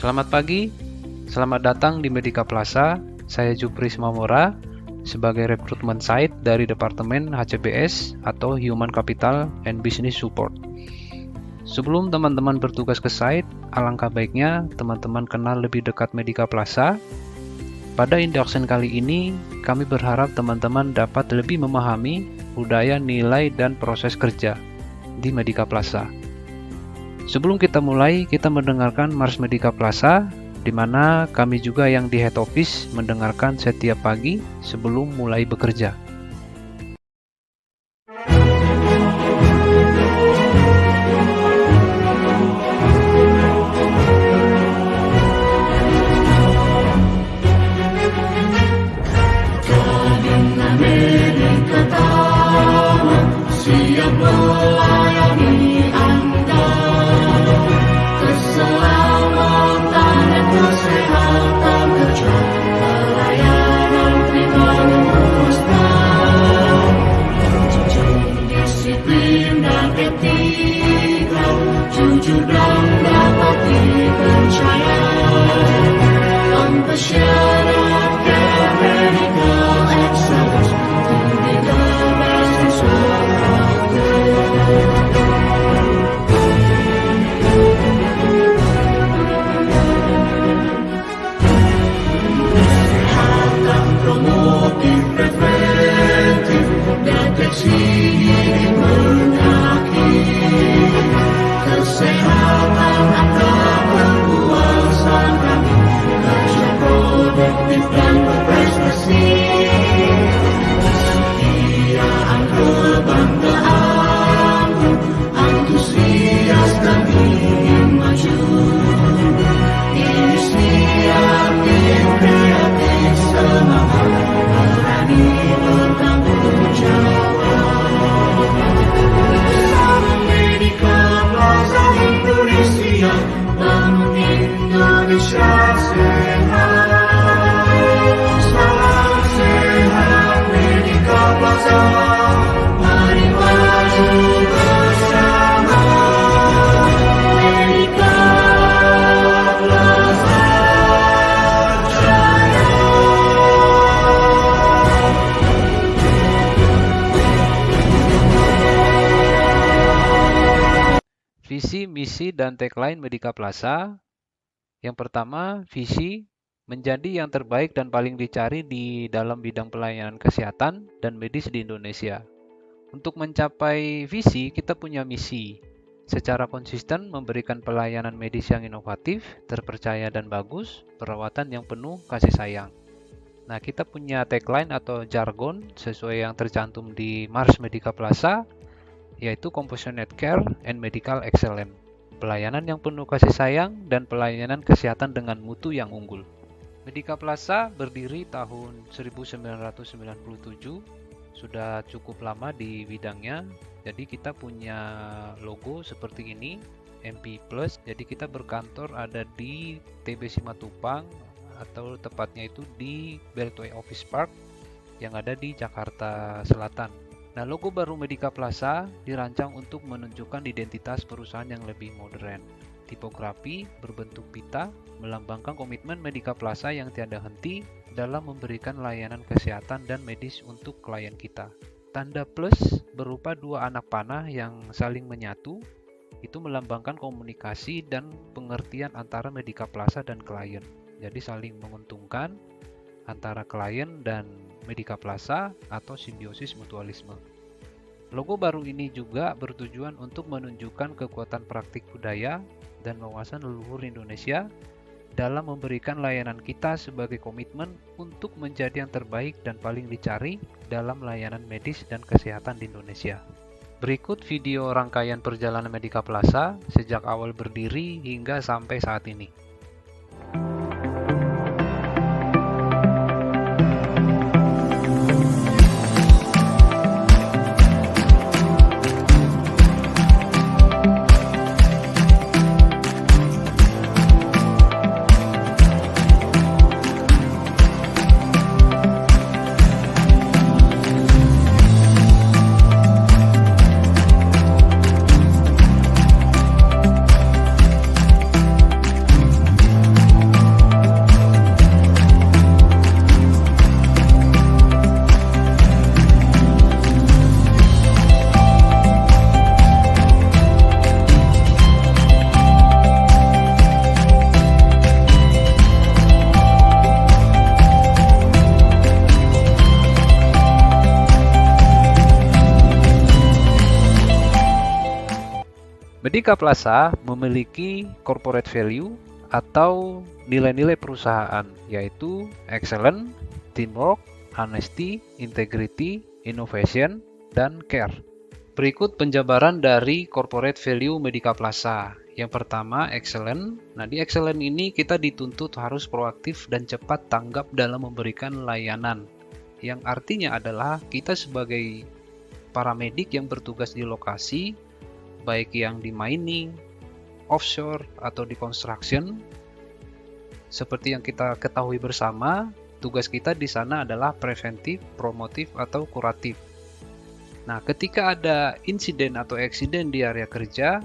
Selamat pagi, selamat datang di Medica Plaza. Saya Jupris Mamora sebagai Recruitment Site dari Departemen HCBS atau Human Capital and Business Support. Sebelum teman-teman bertugas ke site, alangkah baiknya teman-teman kenal lebih dekat Medica Plaza. Pada introduction kali ini, kami berharap teman-teman dapat lebih memahami budaya, nilai, dan proses kerja di Medica Plaza. Sebelum kita mulai, kita mendengarkan Mars Medica Plaza, di mana kami juga yang di head office mendengarkan setiap pagi sebelum mulai bekerja. Siap melayani Anda, keselamatan dan kesehatan kerja, pelayanan prima memuaskan, menjunjung disiplin dan etika, jujur dan dapat dipercaya, tanpa syarat medical excellence, to be the best in kesehatan promotif, preventif, deteksi penyakit, kesehatan angka kepuasan kami, kerja produktif dan berprestasi, kesetiaan kebanggaan, antusias dan ingin maju, inisiatif kreatif semangat, berani bertanggung jawab. Bersama Medica Plaza Indonesia, bangun Indonesia sehat. Salam sehat Medica Plaza, mari maju bersama. Medica Plaza Jaya. Visi, misi, dan tagline Medica Plaza. Yang pertama, visi menjadi yang terbaik dan paling dicari di dalam bidang pelayanan kesehatan dan medis di Indonesia. Untuk mencapai visi, kita punya misi. Secara konsisten memberikan pelayanan medis yang inovatif, terpercaya dan bagus, perawatan yang penuh kasih sayang. Nah, kita punya tagline atau jargon sesuai yang tercantum di Mars Medica Plaza, yaitu Compassionate Care and Medical Excellence. Pelayanan yang penuh kasih sayang dan pelayanan kesehatan dengan mutu yang unggul. Medica Plaza berdiri tahun 1997, sudah cukup lama di bidangnya. Jadi kita punya logo seperti ini, MP+. Jadi kita berkantor ada di TB Simatupang atau tepatnya itu di Beltway Office Park yang ada di Jakarta Selatan. Nah, logo baru Medica Plaza dirancang untuk menunjukkan identitas perusahaan yang lebih modern. Tipografi berbentuk pita melambangkan komitmen Medica Plaza yang tiada henti dalam memberikan layanan kesehatan dan medis untuk klien kita. Tanda plus berupa dua anak panah yang saling menyatu, itu melambangkan komunikasi dan pengertian antara Medica Plaza dan klien. Jadi saling menguntungkan antara klien dan Medica Plaza atau simbiosis mutualisme. Logo baru ini juga bertujuan untuk menunjukkan kekuatan praktik budaya dan wawasan leluhur Indonesia dalam memberikan layanan kita sebagai komitmen untuk menjadi yang terbaik dan paling dicari dalam layanan medis dan kesehatan di Indonesia. Berikut video rangkaian perjalanan Medica Plaza sejak awal berdiri hingga sampai saat ini. Medica Plaza memiliki corporate value atau nilai-nilai perusahaan, yaitu excellence, teamwork, honesty, integrity, innovation, dan care. Berikut penjabaran dari corporate value Medica Plaza. Yang pertama, excellent. Nah, di excellent ini kita dituntut harus proaktif dan cepat tanggap dalam memberikan layanan. Yang artinya adalah kita sebagai paramedik yang bertugas di lokasi, baik yang di mining, offshore, atau di construction, seperti yang kita ketahui bersama, tugas kita di sana adalah preventif, promotif, atau kuratif. Nah, ketika ada insiden atau eksiden di area kerja,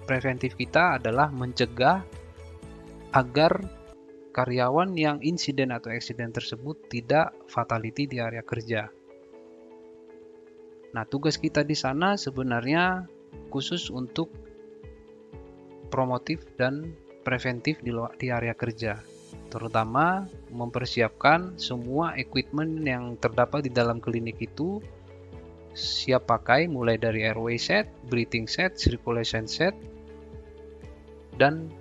preventif kita adalah mencegah agar karyawan yang insiden atau eksiden tersebut tidak fatality di area kerja. Nah, tugas kita di sana sebenarnya khusus untuk promotif dan preventif di area kerja, terutama mempersiapkan semua equipment yang terdapat di dalam klinik itu siap pakai, mulai dari airway set, breathing set, circulation set, dan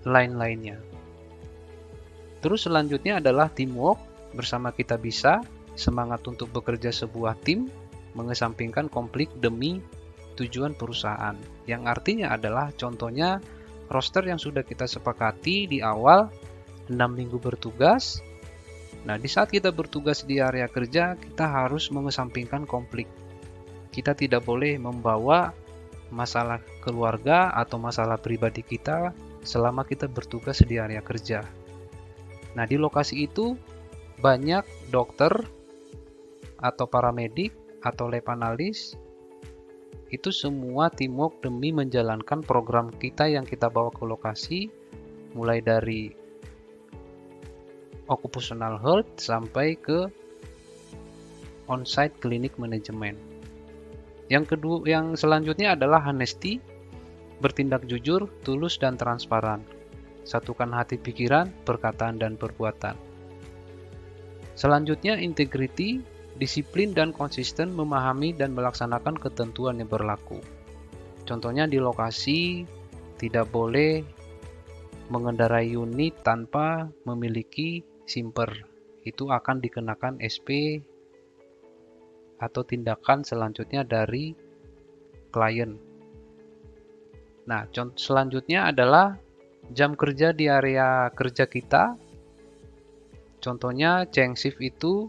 lain-lainnya. Terus selanjutnya adalah teamwork. Bersama kita bisa, semangat untuk bekerja sebuah tim, mengesampingkan konflik demi tujuan perusahaan. Yang artinya adalah contohnya roster yang sudah kita sepakati di awal 6 minggu bertugas. Nah, di saat kita bertugas di area kerja, kita harus mengesampingkan konflik. Kita tidak boleh membawa masalah keluarga atau masalah pribadi kita selama kita bertugas di area kerja. Nah, di lokasi itu banyak dokter atau paramedik atau lab analis. Itu semua teamwork demi menjalankan program kita yang kita bawa ke lokasi, mulai dari occupational health sampai ke on-site clinic management. Yang selanjutnya adalah honesty, bertindak jujur, tulus, dan transparan. Satukan hati pikiran, perkataan, dan perbuatan. Selanjutnya integrity, disiplin dan konsisten memahami dan melaksanakan ketentuan yang berlaku. Contohnya di lokasi tidak boleh mengendarai unit tanpa memiliki simper. Itu akan dikenakan SP atau tindakan selanjutnya dari klien. Nah, selanjutnya adalah jam kerja di area kerja kita. Contohnya change shift itu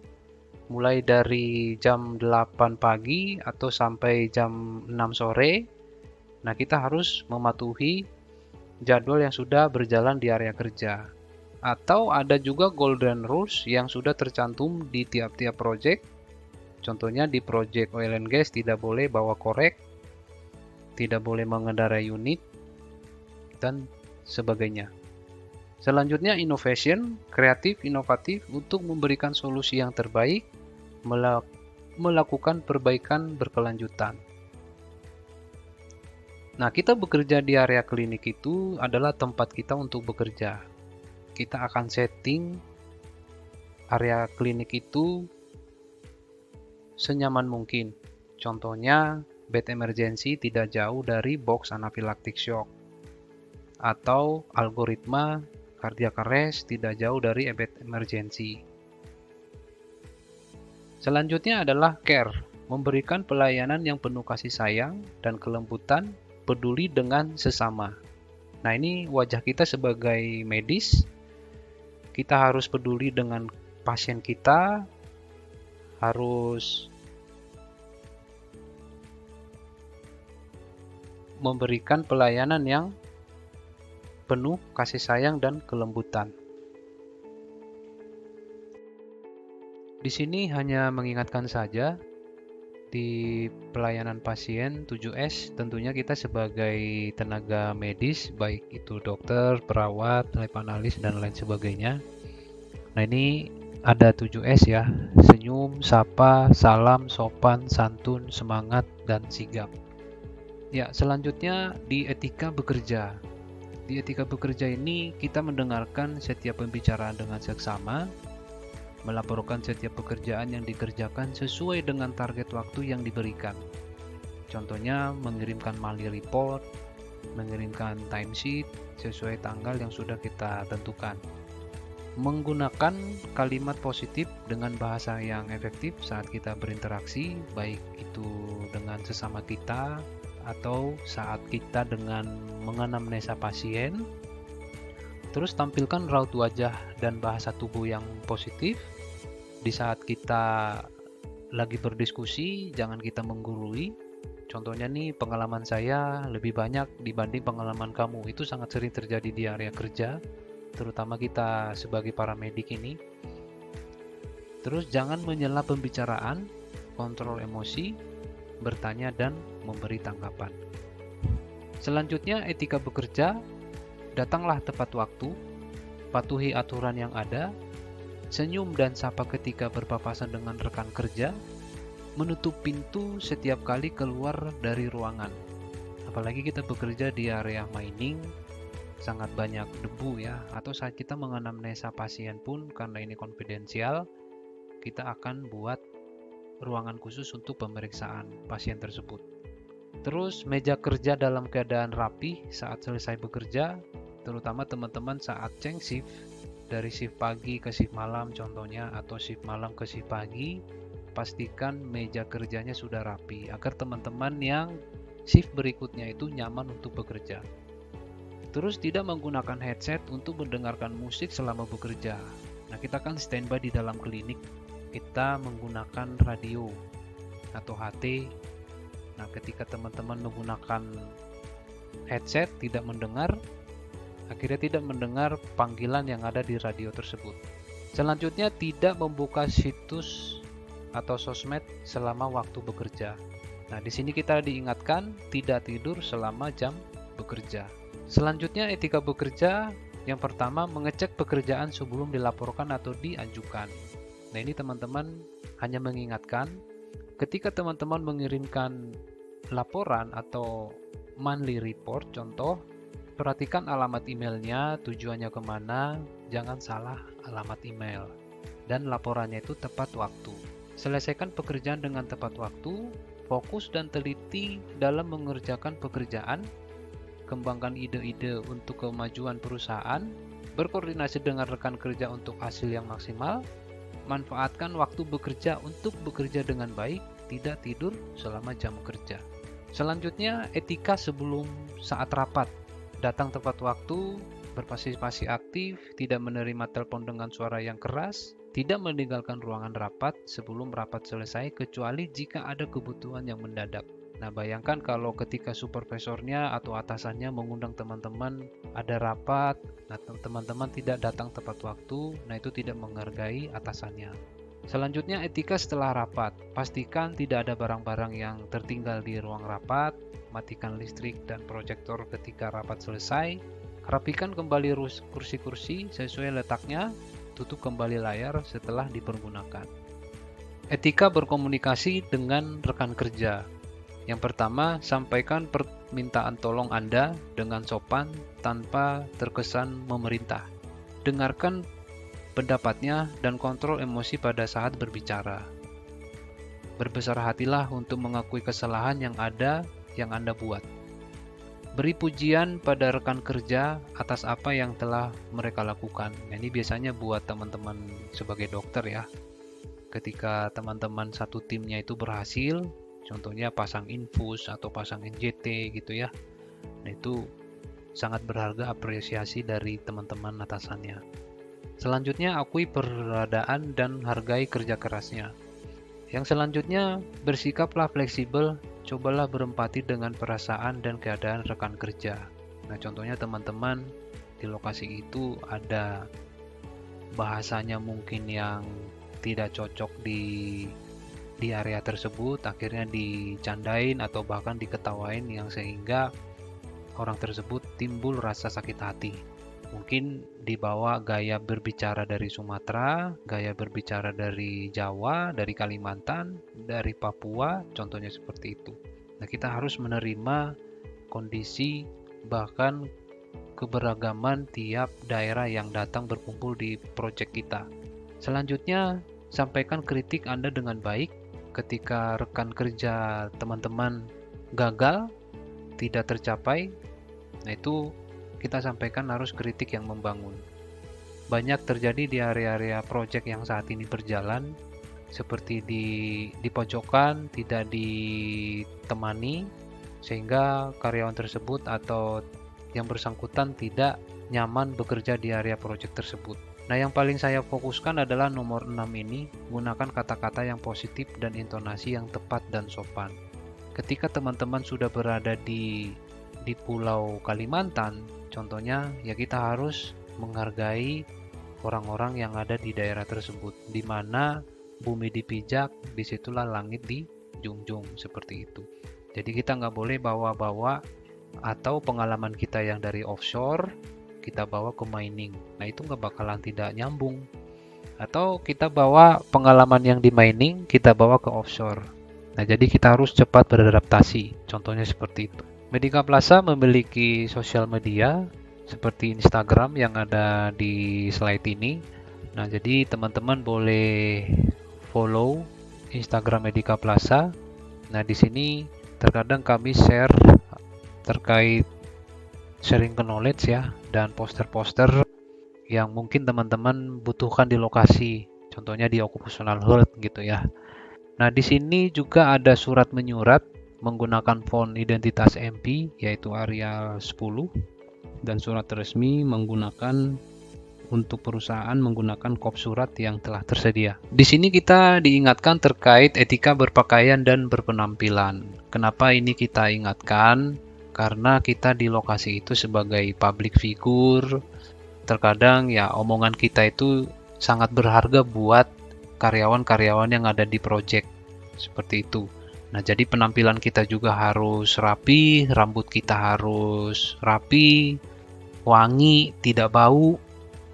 mulai dari jam 8 pagi atau sampai jam 6 sore. Nah, kita harus mematuhi jadwal yang sudah berjalan di area kerja. Atau ada juga golden rules yang sudah tercantum di tiap-tiap project. Contohnya di project oil and gas tidak boleh bawa korek, tidak boleh mengendarai unit, dan sebagainya. Selanjutnya innovation, kreatif, inovatif untuk memberikan solusi yang terbaik, melakukan perbaikan berkelanjutan. Nah, kita bekerja di area klinik itu adalah tempat kita untuk bekerja. Kita akan setting area klinik itu senyaman mungkin. Contohnya, bed emergency tidak jauh dari box anaphylactic shock. Atau algoritma cardiac arrest tidak jauh dari bed emergency. Selanjutnya adalah care, memberikan pelayanan yang penuh kasih sayang dan kelembutan, peduli dengan sesama. Nah, ini wajah kita sebagai medis. Kita harus peduli dengan pasien kita, harus memberikan pelayanan yang penuh kasih sayang dan kelembutan. Di sini hanya mengingatkan saja, di pelayanan pasien 7S tentunya kita sebagai tenaga medis, baik itu dokter, perawat, lab analis, dan lain sebagainya. Nah, ini ada 7S ya, senyum, sapa, salam, sopan, santun, semangat, dan sigap. Ya, selanjutnya di etika bekerja. Di etika bekerja ini kita mendengarkan setiap pembicaraan dengan seksama, melaporkan setiap pekerjaan yang dikerjakan sesuai dengan target waktu yang diberikan. Contohnya mengirimkan monthly report, mengirimkan timesheet sesuai tanggal yang sudah kita tentukan. Menggunakan kalimat positif dengan bahasa yang efektif saat kita berinteraksi, baik itu dengan sesama kita atau saat kita dengan menganamnesa pasien. Terus tampilkan raut wajah dan bahasa tubuh yang positif. Di saat kita lagi berdiskusi, jangan kita menggurui. Contohnya nih, pengalaman saya lebih banyak dibanding pengalaman kamu. Itu sangat sering terjadi di area kerja, terutama kita sebagai paramedik ini. Terus jangan menyela pembicaraan, kontrol emosi, bertanya dan memberi tanggapan. Selanjutnya, etika bekerja. Datanglah tepat waktu, patuhi aturan yang ada, senyum dan sapa ketika berpapasan dengan rekan kerja, menutup pintu setiap kali keluar dari ruangan. Apalagi kita bekerja di area mining, sangat banyak debu ya, atau saat kita menganamnesa pasien pun karena ini konfidensial, kita akan buat ruangan khusus untuk pemeriksaan pasien tersebut. Terus meja kerja dalam keadaan rapi saat selesai bekerja, terutama teman-teman saat change shift dari shift pagi ke shift malam contohnya, atau shift malam ke shift pagi, pastikan meja kerjanya sudah rapi agar teman-teman yang shift berikutnya itu nyaman untuk bekerja. Terus tidak menggunakan headset untuk mendengarkan musik selama bekerja. Nah, kita kan standby di dalam klinik, kita menggunakan radio atau HT. Nah, ketika teman-teman menggunakan headset tidak mendengar, akhirnya tidak mendengar panggilan yang ada di radio tersebut. Selanjutnya, tidak membuka situs atau sosmed selama waktu bekerja. Nah, di sini kita diingatkan tidak tidur selama jam bekerja. Selanjutnya, etika bekerja. Yang pertama, mengecek pekerjaan sebelum dilaporkan atau diajukan. Nah, ini teman-teman hanya mengingatkan, ketika teman-teman mengirimkan laporan atau monthly report, contoh, perhatikan alamat emailnya, tujuannya kemana, jangan salah alamat email, dan laporannya itu tepat waktu. Selesaikan pekerjaan dengan tepat waktu, fokus dan teliti dalam mengerjakan pekerjaan, kembangkan ide-ide untuk kemajuan perusahaan, berkoordinasi dengan rekan kerja untuk hasil yang maksimal, manfaatkan waktu bekerja untuk bekerja dengan baik, tidak tidur selama jam kerja. Selanjutnya, etika sebelum saat rapat. Datang tepat waktu, berpartisipasi aktif, tidak menerima telepon dengan suara yang keras, tidak meninggalkan ruangan rapat sebelum rapat selesai kecuali jika ada kebutuhan yang mendadak. Nah, bayangkan kalau ketika supervisornya atau atasannya mengundang teman-teman ada rapat, nah teman-teman tidak datang tepat waktu, nah itu tidak menghargai atasannya. Selanjutnya, etika setelah rapat. Pastikan tidak ada barang-barang yang tertinggal di ruang rapat, matikan listrik dan proyektor ketika rapat selesai, rapikan kembali kursi-kursi sesuai letaknya, tutup kembali layar setelah dipergunakan. Etika berkomunikasi dengan rekan kerja. Yang pertama, sampaikan permintaan tolong Anda dengan sopan tanpa terkesan memerintah. Dengarkan pendapatnya dan kontrol emosi pada saat berbicara. Berbesar hatilah untuk mengakui kesalahan yang Anda buat. Beri pujian pada rekan kerja atas apa yang telah mereka lakukan. Nah, ini biasanya buat teman-teman sebagai dokter ya. Ketika teman-teman satu timnya itu berhasil, contohnya pasang infus atau pasang NJT gitu ya. Nah, itu sangat berharga apresiasi dari teman-teman atasannya. Selanjutnya, akui peradaan dan hargai kerja kerasnya. Yang selanjutnya, bersikaplah fleksibel, cobalah berempati dengan perasaan dan keadaan rekan kerja. Nah, contohnya teman-teman di lokasi itu ada bahasanya mungkin yang tidak cocok di area tersebut, akhirnya dicandain atau bahkan diketawain yang sehingga orang tersebut timbul rasa sakit hati. Mungkin dibawa gaya berbicara dari Sumatera, gaya berbicara dari Jawa, dari Kalimantan, dari Papua, contohnya seperti itu. Nah, kita harus menerima kondisi bahkan keberagaman tiap daerah yang datang berkumpul di proyek kita. Selanjutnya, sampaikan kritik Anda dengan baik. Ketika rekan kerja teman-teman gagal, tidak tercapai, nah itu kita sampaikan harus kritik yang membangun. Banyak terjadi di area-area proyek yang saat ini berjalan, seperti di pojokan, tidak ditemani, sehingga karyawan tersebut atau yang bersangkutan tidak nyaman bekerja di area proyek tersebut. Nah, yang paling saya fokuskan adalah nomor 6 ini, gunakan kata-kata yang positif dan intonasi yang tepat dan sopan. Ketika teman-teman sudah berada di Pulau Kalimantan, contohnya ya kita harus menghargai orang-orang yang ada di daerah tersebut, di mana bumi dipijak, disitulah langit dijunjung, seperti itu. Jadi kita nggak boleh bawa-bawa atau pengalaman kita yang dari offshore kita bawa ke mining. Nah itu nggak bakalan tidak nyambung. Atau kita bawa pengalaman yang di mining kita bawa ke offshore. Nah jadi kita harus cepat beradaptasi. Contohnya seperti itu. Medica Plaza memiliki sosial media seperti Instagram yang ada di slide ini. Nah jadi teman-teman boleh follow Instagram Medica Plaza. Nah di sini terkadang kami share terkait sharing knowledge ya, dan poster-poster yang mungkin teman-teman butuhkan di lokasi, contohnya di occupational health gitu ya. Nah di sini juga ada surat menyurat menggunakan font identitas MP yaitu Arial 10, dan surat resmi menggunakan untuk perusahaan menggunakan kop surat yang telah tersedia. Di sini kita diingatkan terkait etika berpakaian dan berpenampilan. Kenapa ini kita ingatkan? Karena kita di lokasi itu sebagai public figure, terkadang ya omongan kita itu sangat berharga buat karyawan-karyawan yang ada di project, seperti itu. Nah jadi penampilan kita juga harus rapi, rambut kita harus rapi, wangi, tidak bau.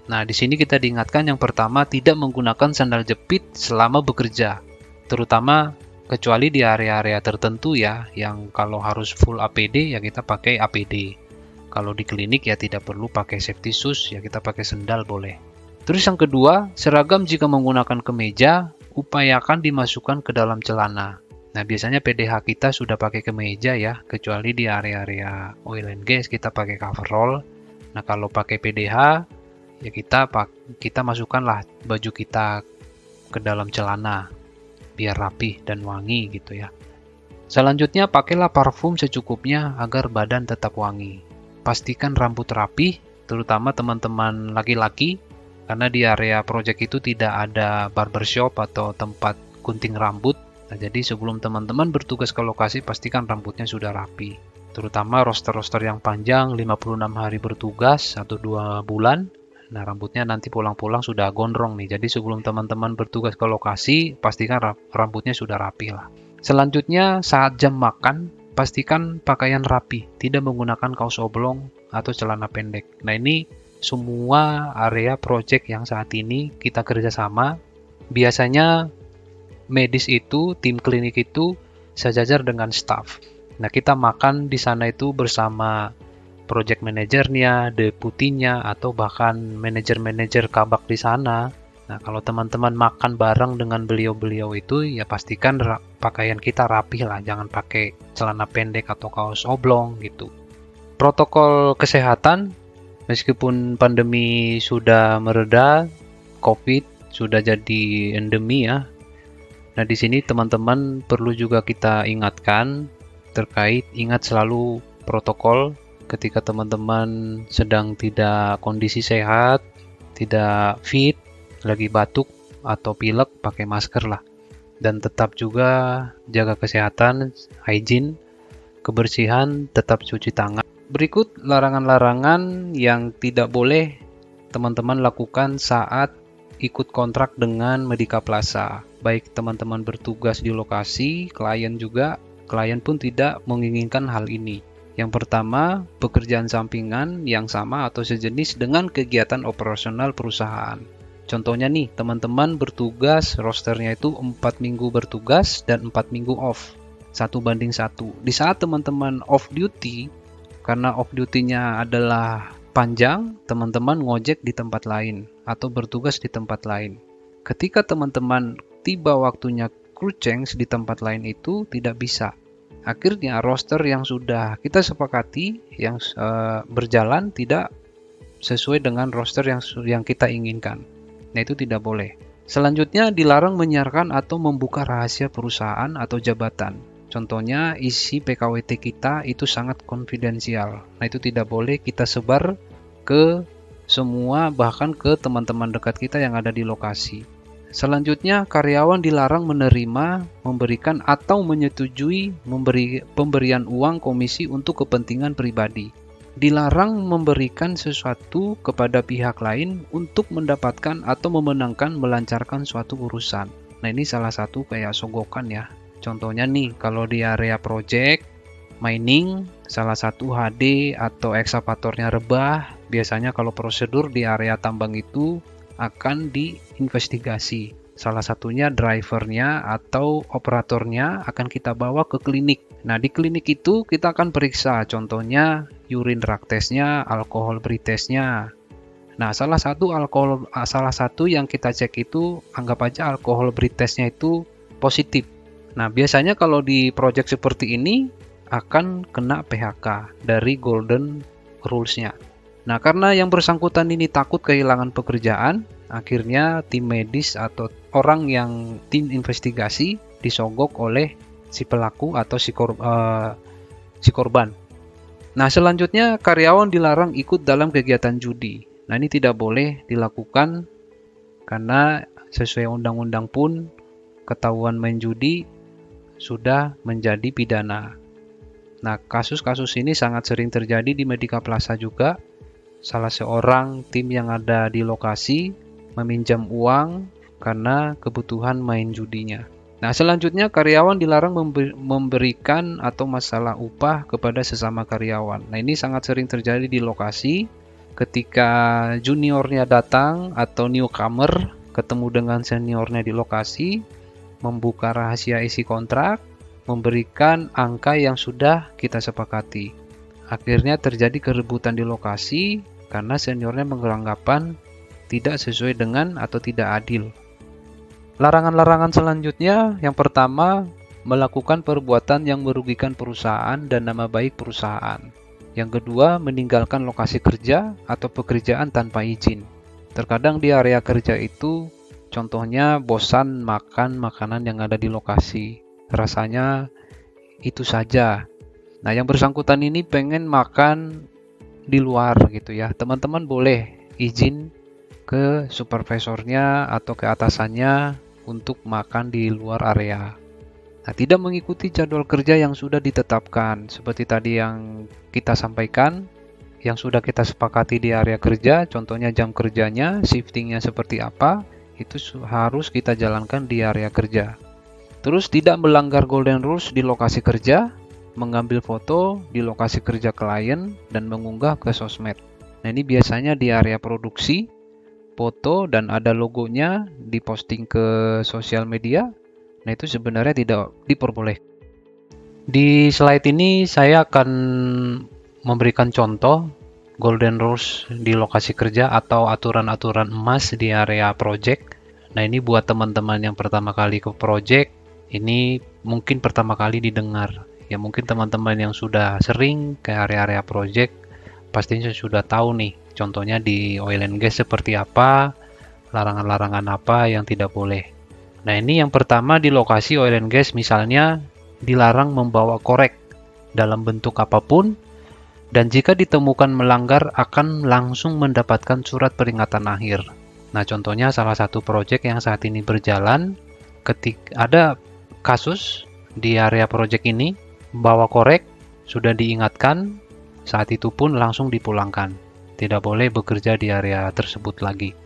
Nah di sini kita diingatkan yang pertama, tidak menggunakan sandal jepit selama bekerja, terutama kecuali di area-area tertentu ya, yang kalau harus full APD ya kita pakai APD. Kalau di klinik ya tidak perlu pakai safety shoes, ya kita pakai sendal boleh. Terus yang kedua, seragam jika menggunakan kemeja, upayakan dimasukkan ke dalam celana. Nah biasanya PDH kita sudah pakai kemeja ya, kecuali di area-area oil and gas kita pakai coverall. Nah kalau pakai PDH ya kita masukkanlah baju kita ke dalam celana biar rapi dan wangi gitu ya. Selanjutnya pakailah parfum secukupnya agar badan tetap wangi. Pastikan rambut rapi, terutama teman-teman laki-laki, karena di area project itu tidak ada barbershop atau tempat gunting rambut. Nah, jadi sebelum teman-teman bertugas ke lokasi, pastikan rambutnya sudah rapi. Terutama roster-roster yang panjang, 56 hari bertugas atau 2 bulan. Nah, rambutnya nanti pulang-pulang sudah gondrong nih. Jadi sebelum teman-teman bertugas ke lokasi, pastikan rambutnya sudah rapi lah. Selanjutnya, saat jam makan, pastikan pakaian rapi, tidak menggunakan kaos oblong atau celana pendek. Nah, ini semua area project yang saat ini kita kerjasama. Biasanya medis itu, tim klinik itu sejajar dengan staff. Nah, kita makan di sana itu bersama project manajernya, deputinya, atau bahkan manajer-manajer kabak di sana. Nah, kalau teman-teman makan bareng dengan beliau-beliau itu, ya pastikan pakaian kita rapi lah, jangan pakai celana pendek atau kaos oblong gitu. Protokol kesehatan, meskipun pandemi sudah mereda, COVID sudah jadi endemi ya. Nah, di sini teman-teman perlu juga kita ingatkan terkait ingat selalu protokol ketika teman-teman sedang tidak kondisi sehat, tidak fit, lagi batuk atau pilek, pakai masker lah. Dan tetap juga jaga kesehatan, hygiene, kebersihan, tetap cuci tangan. Berikut larangan-larangan yang tidak boleh teman-teman lakukan saat ikut kontrak dengan Medica Plaza. Baik teman-teman bertugas di lokasi, klien juga, klien pun tidak menginginkan hal ini. Yang pertama, pekerjaan sampingan yang sama atau sejenis dengan kegiatan operasional perusahaan. Contohnya nih, teman-teman bertugas, rosternya itu 4 minggu bertugas dan 4 minggu off. 1:1. Di saat teman-teman off duty, karena off duty-nya adalah panjang, teman-teman ngojek di tempat lain atau bertugas di tempat lain. Ketika teman-teman tiba waktunya crew change di tempat lain itu tidak bisa. Akhirnya roster yang sudah kita sepakati yang berjalan tidak sesuai dengan roster yang kita inginkan. Nah, itu tidak boleh. Selanjutnya, dilarang menyiarkan atau membuka rahasia perusahaan atau jabatan. Contohnya, isi PKWT kita itu sangat konfidensial. Nah, itu tidak boleh kita sebar ke semua, bahkan ke teman-teman dekat kita yang ada di lokasi. Selanjutnya, karyawan dilarang menerima, memberikan, atau menyetujui pemberian uang komisi untuk kepentingan pribadi. Dilarang memberikan sesuatu kepada pihak lain untuk mendapatkan atau memenangkan melancarkan suatu urusan. Nah, ini salah satu kayak sogokan ya. Contohnya nih, kalau di area project, mining, salah satu HD atau ekskavatornya rebah, biasanya kalau prosedur di area tambang itu akan diinvestigasi. Salah satunya drivernya atau operatornya akan kita bawa ke klinik. Nah, di klinik itu kita akan periksa, contohnya urine drug testnya, alkohol breath testnya. Nah, salah satu yang kita cek itu, anggap aja alkohol breath testnya itu positif. Nah, biasanya kalau di project seperti ini akan kena PHK dari golden rules-nya. Nah, karena yang bersangkutan ini takut kehilangan pekerjaan, akhirnya tim medis atau orang yang tim investigasi disogok oleh si pelaku atau si korban. Nah, selanjutnya karyawan dilarang ikut dalam kegiatan judi. Nah, ini tidak boleh dilakukan karena sesuai undang-undang pun ketahuan main judi sudah menjadi pidana. Nah, kasus-kasus ini sangat sering terjadi di Medika Plaza juga. Salah seorang tim yang ada di lokasi meminjam uang karena kebutuhan main judinya. Nah, selanjutnya karyawan dilarang memberikan atau masalah upah kepada sesama karyawan. Nah, ini sangat sering terjadi di lokasi ketika juniornya datang atau newcomer ketemu dengan seniornya di lokasi, membuka rahasia isi kontrak, memberikan angka yang sudah kita sepakati. Akhirnya terjadi kerebutan di lokasi karena seniornya beranggapan tidak sesuai dengan atau tidak adil. Larangan-larangan selanjutnya, yang pertama, melakukan perbuatan yang merugikan perusahaan dan nama baik perusahaan. Yang kedua, meninggalkan lokasi kerja atau pekerjaan tanpa izin. Terkadang di area kerja itu, contohnya bosan makan makanan yang ada di lokasi. Rasanya itu saja. Nah, yang bersangkutan ini pengen makan di luar gitu ya. Teman-teman boleh izin ke supervisornya atau ke atasannya untuk makan di luar area. Nah, tidak mengikuti jadwal kerja yang sudah ditetapkan. Seperti tadi yang kita sampaikan, yang sudah kita sepakati di area kerja, contohnya jam kerjanya, shiftingnya seperti apa, itu harus kita jalankan di area kerja. Terus tidak melanggar golden rules di lokasi kerja, mengambil foto di lokasi kerja klien, dan mengunggah ke sosmed. Nah, ini biasanya di area produksi, foto dan ada logonya diposting ke sosial media. Nah, itu sebenarnya tidak diperbolehkan. Di slide ini saya akan memberikan contoh golden rules di lokasi kerja atau aturan-aturan emas di area project. Nah, ini buat teman-teman yang pertama kali ke project, ini mungkin pertama kali didengar. Ya, mungkin teman-teman yang sudah sering ke area-area project pastinya sudah tahu nih, contohnya di oil and gas seperti apa, larangan-larangan apa yang tidak boleh. Nah, ini yang pertama di lokasi oil and gas, misalnya dilarang membawa korek dalam bentuk apapun, dan jika ditemukan melanggar akan langsung mendapatkan surat peringatan akhir. Nah, contohnya salah satu project yang saat ini berjalan, ketika ada kasus di area project ini, bawa korek, sudah diingatkan, saat itu pun langsung dipulangkan. Tidak boleh bekerja di area tersebut lagi.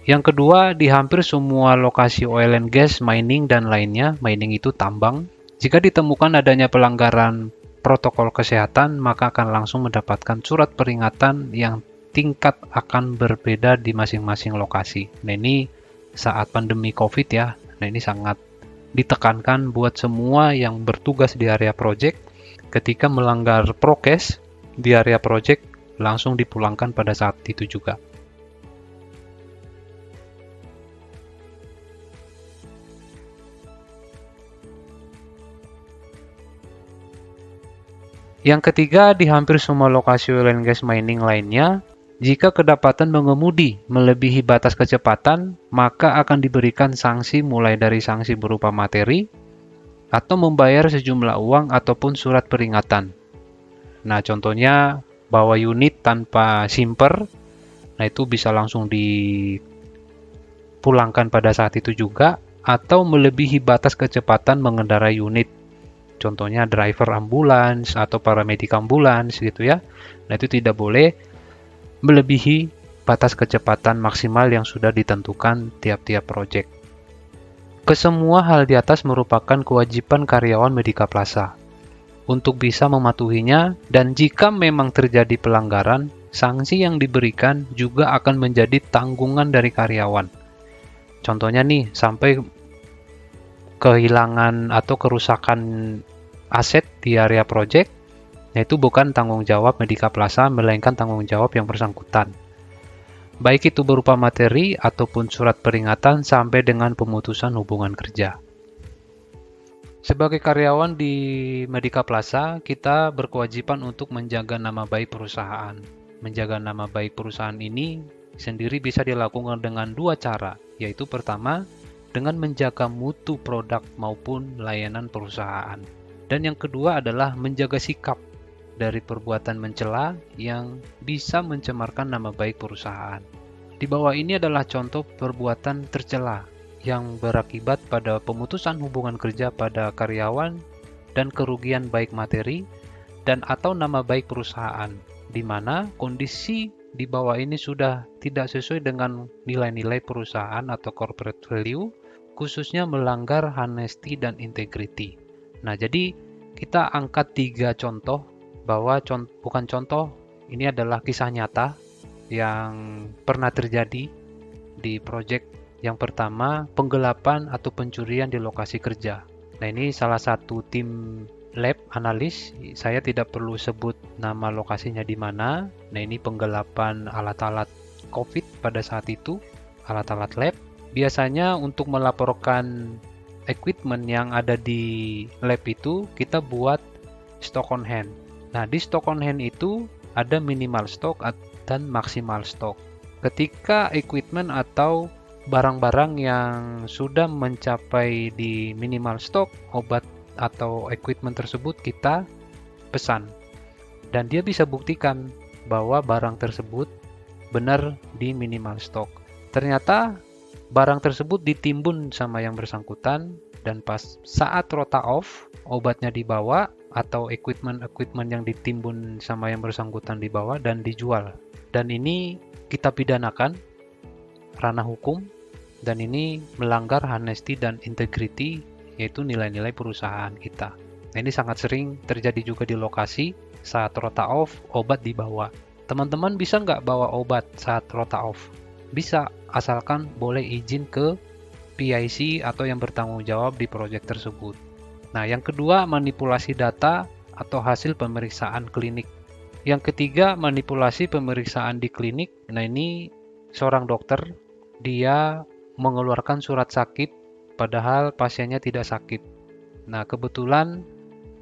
Yang kedua, di hampir semua lokasi oil and gas, mining, dan lainnya, mining itu tambang, jika ditemukan adanya pelanggaran protokol kesehatan, maka akan langsung mendapatkan surat peringatan yang tingkat akan berbeda di masing-masing lokasi. Nah, ini saat pandemi COVID ya, nah ini sangat ditekankan buat semua yang bertugas di area project, ketika melanggar prokes di area project, langsung dipulangkan pada saat itu juga. Yang ketiga, di hampir semua lokasi oil and gas mining lainnya, jika kedapatan mengemudi melebihi batas kecepatan, maka akan diberikan sanksi mulai dari sanksi berupa materi atau membayar sejumlah uang ataupun surat peringatan. Nah, contohnya bawa unit tanpa simper, nah itu bisa langsung dipulangkan pada saat itu juga, atau melebihi batas kecepatan mengendarai unit. Contohnya driver ambulans atau paramedik ambulans gitu ya. Nah, itu tidak boleh melebihi batas kecepatan maksimal yang sudah ditentukan tiap-tiap proyek. Kesemua hal di atas merupakan kewajiban karyawan Medica Plaza untuk bisa mematuhinya, dan jika memang terjadi pelanggaran, sanksi yang diberikan juga akan menjadi tanggungan dari karyawan. Contohnya nih, sampai kehilangan atau kerusakan aset di area proyek, yaitu bukan tanggung jawab Medica Plaza, melainkan tanggung jawab yang bersangkutan. Baik itu berupa materi ataupun surat peringatan sampai dengan pemutusan hubungan kerja. Sebagai karyawan di Medica Plaza, kita berkewajiban untuk menjaga nama baik perusahaan. Menjaga nama baik perusahaan ini sendiri bisa dilakukan dengan dua cara, yaitu pertama, dengan menjaga mutu produk maupun layanan perusahaan. Dan yang kedua adalah menjaga sikap dari perbuatan mencela yang bisa mencemarkan nama baik perusahaan. Di bawah ini adalah contoh perbuatan tercela yang berakibat pada pemutusan hubungan kerja pada karyawan dan kerugian baik materi dan atau nama baik perusahaan, di mana kondisi di bawah ini sudah tidak sesuai dengan nilai-nilai perusahaan atau corporate value, khususnya melanggar honesty dan integrity. Nah, jadi kita angkat 3 contoh, bahwa bukan contoh, ini adalah kisah nyata yang pernah terjadi di proyek. Yang pertama, penggelapan atau pencurian di lokasi kerja. Nah, ini salah satu tim lab analis, saya tidak perlu sebut nama lokasinya di mana. Nah, ini penggelapan alat-alat COVID pada saat itu, alat-alat lab. Biasanya untuk melaporkan equipment yang ada di lab itu, kita buat stock on hand. Nah, di stock on hand itu ada minimal stok dan maksimal stok. Ketika equipment atau barang-barang yang sudah mencapai di minimal stok, obat atau equipment tersebut kita pesan. Dan dia bisa buktikan bahwa barang tersebut benar di minimal stok. Ternyata barang tersebut ditimbun sama yang bersangkutan, dan pas saat rota off, obatnya dibawa atau equipment yang ditimbun sama yang bersangkutan dibawa dan dijual. Dan ini kita pidanakan ranah hukum, dan ini melanggar honesty dan integrity, yaitu nilai-nilai perusahaan kita. Nah, ini sangat sering terjadi juga di lokasi saat rota off, obat dibawa. Teman-teman bisa nggak bawa obat saat rota off? Bisa, asalkan boleh izin ke PIC atau yang bertanggung jawab di proyek tersebut. Nah, yang kedua, manipulasi data atau hasil pemeriksaan klinik. Yang ketiga, manipulasi pemeriksaan di klinik. Nah, ini seorang dokter, dia mengeluarkan surat sakit padahal pasiennya tidak sakit. Nah, kebetulan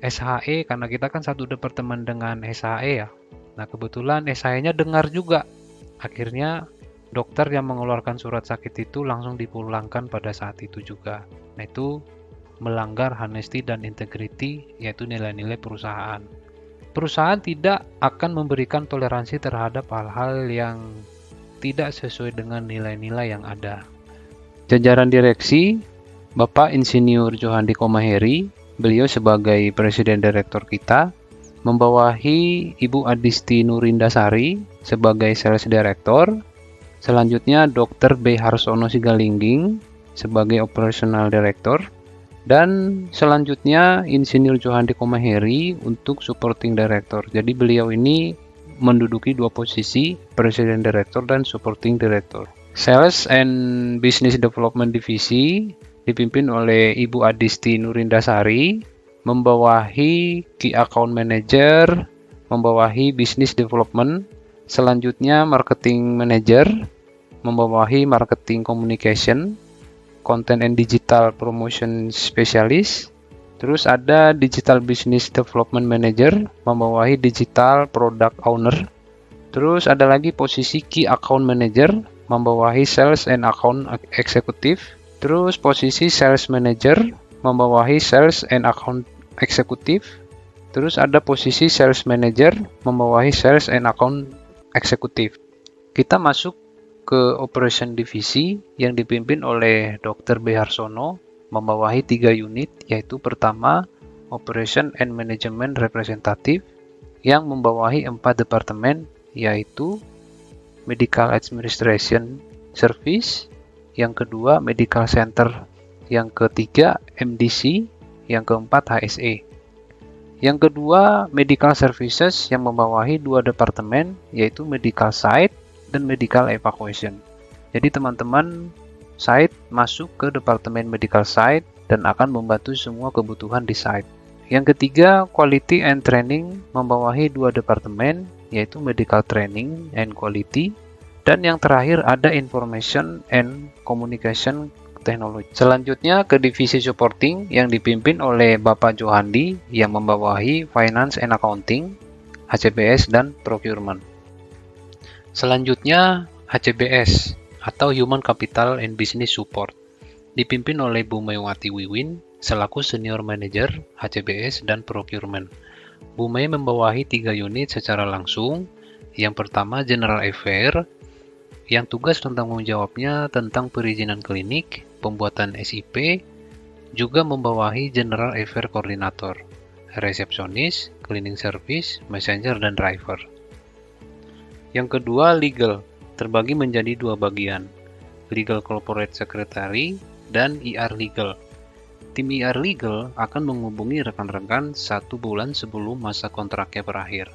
SHE, karena kita kan satu departemen dengan SHE ya. Nah, kebetulan SHE-nya dengar juga. Akhirnya dokter yang mengeluarkan surat sakit itu langsung dipulangkan pada saat itu juga. Nah, itu melanggar honesty dan integrity, yaitu nilai-nilai perusahaan. Perusahaan tidak akan memberikan toleransi terhadap hal-hal yang tidak sesuai dengan nilai-nilai yang ada. Jajaran direksi, Bapak Insinyur Johandi Komaheri, beliau sebagai Presiden Direktur kita, membawahi Ibu Adisti Nurindasari sebagai Sales Director, selanjutnya Dr. B. Harsono Sigalingging sebagai Operational Director, dan selanjutnya Insinyur Johandi Komaheri untuk Supporting Director. Jadi beliau ini menduduki dua posisi, Presiden Director dan Supporting Director. Sales and Business Development Divisi dipimpin oleh Ibu Adisti Nurindasari, membawahi Key Account Manager, membawahi Business Development, selanjutnya Marketing Manager, membawahi Marketing Communication, Content and Digital Promotion Specialist, Terus ada Digital Business Development Manager, membawahi Digital Product Owner. Terus ada lagi posisi Key Account Manager, membawahi Sales and Account Executive. Terus posisi Sales Manager, membawahi Sales and Account Executive. Terus ada posisi Sales Manager, membawahi Sales and Account Executive. Kita masuk ke Operation Divisi yang dipimpin oleh Dr. B. Harsono, membawahi 3 unit, yaitu pertama Operation and Management Representative yang membawahi 4 departemen, yaitu Medical Administration Service, yang kedua Medical Center, yang ketiga MDC, yang keempat HSE. Yang kedua Medical Services yang membawahi 2 departemen, yaitu Medical Site dan Medical Evacuation. Jadi teman-teman site masuk ke departemen medical site dan akan membantu semua kebutuhan di site. Yang ketiga, Quality and Training membawahi 2 departemen, yaitu Medical Training and Quality, dan yang terakhir ada Information and Communication Technology. Selanjutnya ke divisi Supporting yang dipimpin oleh Bapak Johandi yang membawahi Finance and Accounting, HCBS, dan Procurement. Selanjutnya HCBS atau Human Capital and Business Support, dipimpin oleh Bu Maywati Wiwin selaku Senior Manager HCBS dan Procurement. Bu May membawahi 3 unit secara langsung. Yang pertama General Affair, yang tugas dan tanggung jawabnya tentang perizinan klinik, pembuatan SIP, juga membawahi General Affair Coordinator, resepsionis, cleaning service, messenger, dan driver. Yang kedua Legal, terbagi menjadi 2 bagian, Legal Corporate Secretary dan ER Legal. Tim ER Legal akan menghubungi rekan-rekan 1 bulan sebelum masa kontraknya berakhir.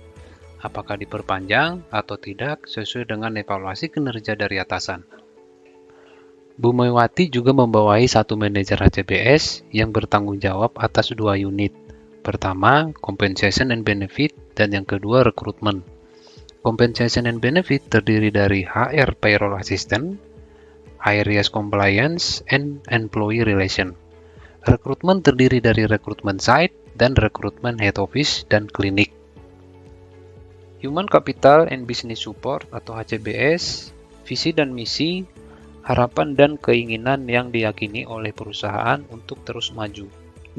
Apakah diperpanjang atau tidak sesuai dengan evaluasi kinerja dari atasan. Bu Maywati juga membawahi 1 manajer HCBS yang bertanggung jawab atas 2 unit. Pertama, Compensation and Benefit, dan yang kedua, Recruitment. Compensation and Benefit terdiri dari HR Payroll Assistant, Areas Compliance, and Employee Relation. Recruitment terdiri dari Recruitment Site dan Recruitment Head Office dan Klinik. Human Capital and Business Support atau HCBS, visi dan misi, harapan dan keinginan yang diyakini oleh perusahaan untuk terus maju.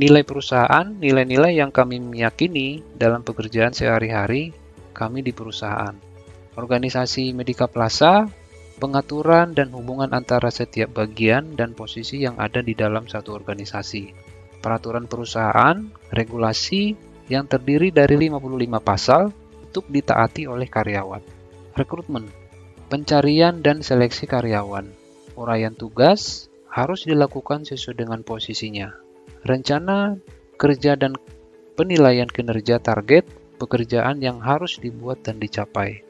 Nilai perusahaan, nilai-nilai yang kami meyakini dalam pekerjaan sehari-hari kami di perusahaan. Organisasi Medica Plaza, pengaturan dan hubungan antara setiap bagian dan posisi yang ada di dalam satu organisasi. Peraturan perusahaan, regulasi yang terdiri dari 55 pasal untuk ditaati oleh karyawan. Rekrutmen, pencarian dan seleksi karyawan. Uraian tugas harus dilakukan sesuai dengan posisinya. Rencana kerja dan penilaian kinerja target pekerjaan yang harus dibuat dan dicapai.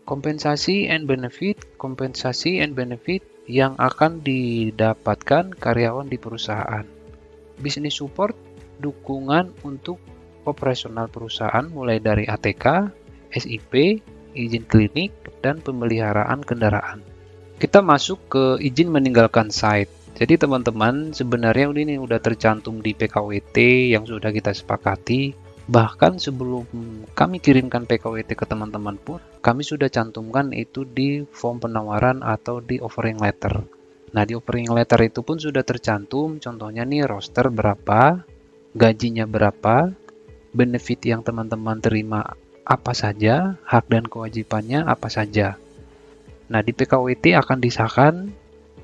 Kompensasi and benefit yang akan didapatkan karyawan di perusahaan. Business support, dukungan untuk operasional perusahaan mulai dari ATK, SIP, izin klinik, dan pemeliharaan kendaraan. Kita masuk ke izin meninggalkan site. Jadi teman-teman, sebenarnya ini udah tercantum di PKWT yang sudah kita sepakati. Bahkan sebelum kami kirimkan PKWT ke teman-teman pun, kami sudah cantumkan itu di form penawaran atau di offering letter. Nah, di offering letter itu pun sudah tercantum, contohnya nih roster berapa, gajinya berapa, benefit yang teman-teman terima apa saja, hak dan kewajibannya apa saja. Nah, di PKWT akan disahkan,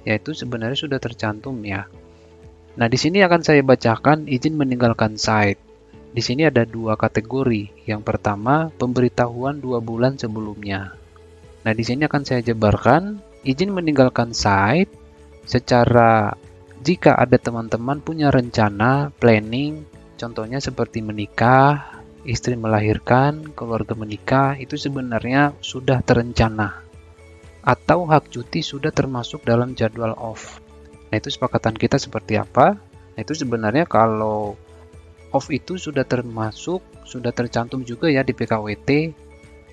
yaitu sebenarnya sudah tercantum ya. Nah, di sini akan saya bacakan izin meninggalkan site. Di sini ada 2 kategori. Yang pertama, pemberitahuan 2 bulan sebelumnya. Nah, di sini akan saya jabarkan izin meninggalkan site secara jika ada teman-teman punya rencana, planning, contohnya seperti menikah, istri melahirkan, keluarga menikah, itu sebenarnya sudah terencana. Atau hak cuti sudah termasuk dalam jadwal off. Nah, itu sepakatan kita seperti apa? Nah, itu sebenarnya kalau off itu sudah termasuk, sudah tercantum juga ya di PKWT,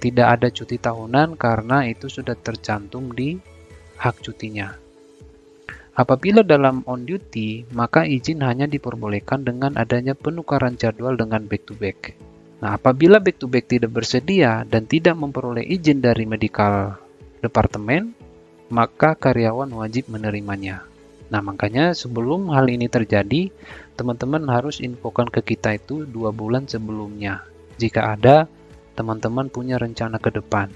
tidak ada cuti tahunan karena itu sudah tercantum di hak cutinya. Apabila dalam on duty, maka izin hanya diperbolehkan dengan adanya penukaran jadwal dengan back to back. Nah, apabila back to back tidak bersedia dan tidak memperoleh izin dari medical departemen, maka karyawan wajib menerimanya. Nah, makanya sebelum hal ini terjadi, teman-teman harus infokan ke kita itu 2 bulan sebelumnya. Jika ada, teman-teman punya rencana ke depan.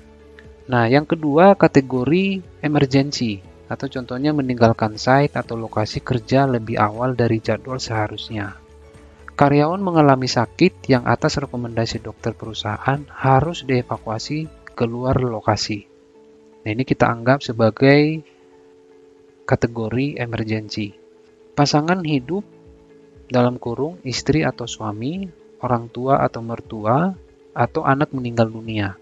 Nah, yang kedua kategori emergency, atau contohnya meninggalkan site atau lokasi kerja lebih awal dari jadwal seharusnya. Karyawan mengalami sakit yang atas rekomendasi dokter perusahaan harus dievakuasi keluar lokasi. Nah, ini kita anggap sebagai kategori emergency. Pasangan hidup dalam kurung istri atau suami, orang tua atau mertua, atau anak meninggal dunia.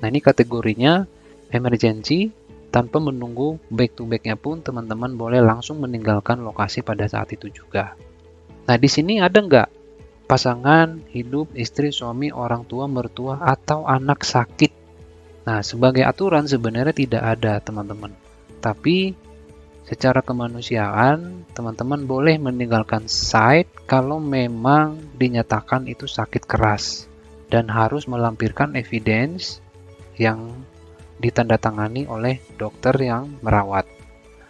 Nah, ini kategorinya emergency. Tanpa menunggu back to back-nya pun teman-teman boleh langsung meninggalkan lokasi pada saat itu juga. Nah, di sini ada nggak pasangan, hidup, istri, suami, orang tua, mertua, atau anak sakit? Nah, sebagai aturan sebenarnya tidak ada, teman-teman. Tapi, secara kemanusiaan, teman-teman boleh meninggalkan site kalau memang dinyatakan itu sakit keras dan harus melampirkan evidence yang ditandatangani oleh dokter yang merawat.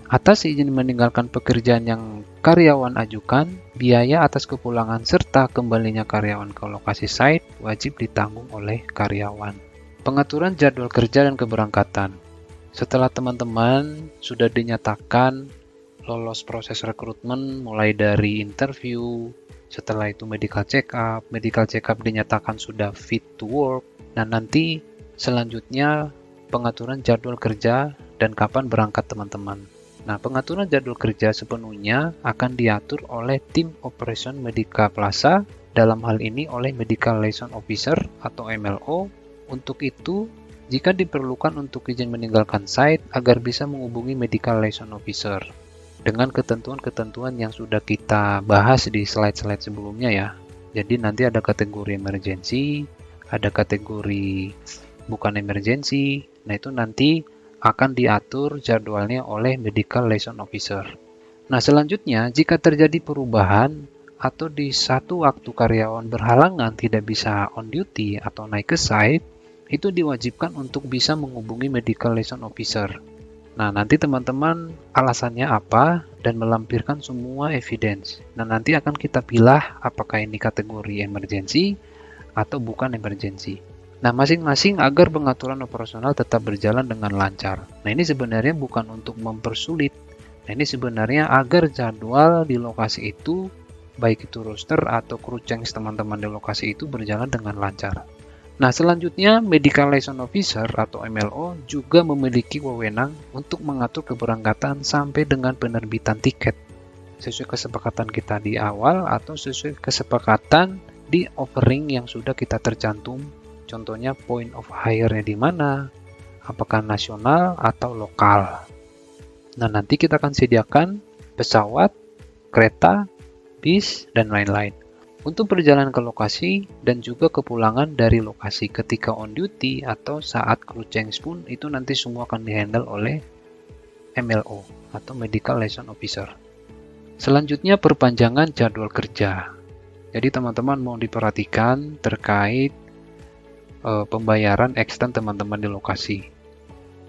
Atas izin meninggalkan pekerjaan yang karyawan ajukan, biaya atas kepulangan serta kembalinya karyawan ke lokasi site wajib ditanggung oleh karyawan. Pengaturan jadwal kerja dan keberangkatan. Setelah teman-teman sudah dinyatakan lolos proses rekrutmen mulai dari interview, setelah itu medical check up dinyatakan sudah fit to work, dan nanti selanjutnya pengaturan jadwal kerja dan kapan berangkat teman-teman. Nah, pengaturan jadwal kerja sepenuhnya akan diatur oleh tim Operation Medica Plaza, dalam hal ini oleh Medical Liaison Officer atau MLO. Untuk itu, jika diperlukan untuk izin meninggalkan site agar bisa menghubungi Medical Liaison Officer dengan ketentuan-ketentuan yang sudah kita bahas di slide-slide sebelumnya ya. Jadi nanti ada kategori emergency, ada kategori bukan emergency. Nah, itu nanti akan diatur jadwalnya oleh Medical Liaison Officer. Nah, selanjutnya, jika terjadi perubahan atau di satu waktu karyawan berhalangan tidak bisa on duty atau naik ke site, itu diwajibkan untuk bisa menghubungi Medical Liaison Officer. Nah, nanti teman-teman alasannya apa dan melampirkan semua evidence. Nah, nanti akan kita pilih apakah ini kategori emergency atau bukan emergency. Nah, masing-masing agar pengaturan operasional tetap berjalan dengan lancar. Nah, ini sebenarnya bukan untuk mempersulit. Nah, ini sebenarnya agar jadwal di lokasi itu, baik itu roster atau crew change teman-teman di lokasi itu berjalan dengan lancar. Nah, selanjutnya Medical Liaison Officer atau MLO juga memiliki wewenang untuk mengatur keberangkatan sampai dengan penerbitan tiket sesuai kesepakatan kita di awal atau sesuai kesepakatan di offering yang sudah kita tercantum. Contohnya point of hire-nya di mana, apakah nasional atau lokal. Nah, nanti kita akan sediakan pesawat, kereta, bis, dan lain-lain untuk perjalanan ke lokasi dan juga kepulangan dari lokasi ketika on duty atau saat crew change pun itu nanti semua akan dihandle oleh MLO atau Medical Liaison Officer. Selanjutnya perpanjangan jadwal kerja. Jadi teman-teman mau diperhatikan terkait pembayaran extend teman-teman di lokasi.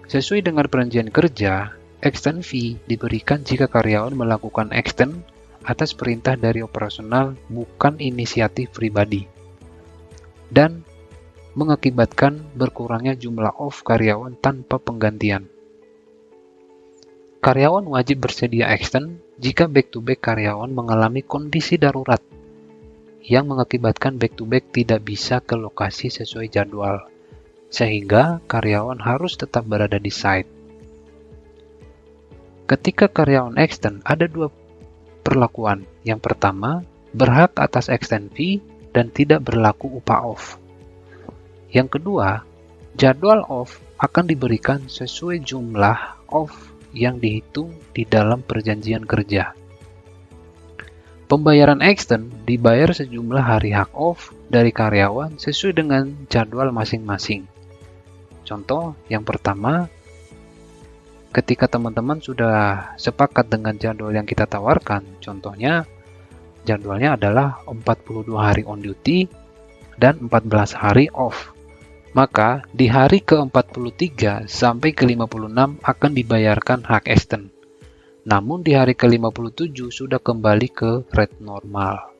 Sesuai dengan perjanjian kerja, extend fee diberikan jika karyawan melakukan extend atas perintah dari operasional bukan inisiatif pribadi dan mengakibatkan berkurangnya jumlah off karyawan tanpa penggantian. Karyawan wajib bersedia extend jika back-to-back karyawan mengalami kondisi darurat yang mengakibatkan back-to-back tidak bisa ke lokasi sesuai jadwal, sehingga karyawan harus tetap berada di site. Ketika karyawan extend, ada 2 perlakuan. Yang pertama, berhak atas extend fee dan tidak berlaku upah off. Yang kedua, jadwal off akan diberikan sesuai jumlah off yang dihitung di dalam perjanjian kerja. Pembayaran extend dibayar sejumlah hari hak off dari karyawan sesuai dengan jadwal masing-masing. Contoh yang pertama, ketika teman-teman sudah sepakat dengan jadwal yang kita tawarkan, contohnya jadwalnya adalah 42 hari on duty dan 14 hari off, maka di hari ke-43 sampai ke-56 akan dibayarkan hak extend. Namun di hari ke-57 sudah kembali ke rate normal.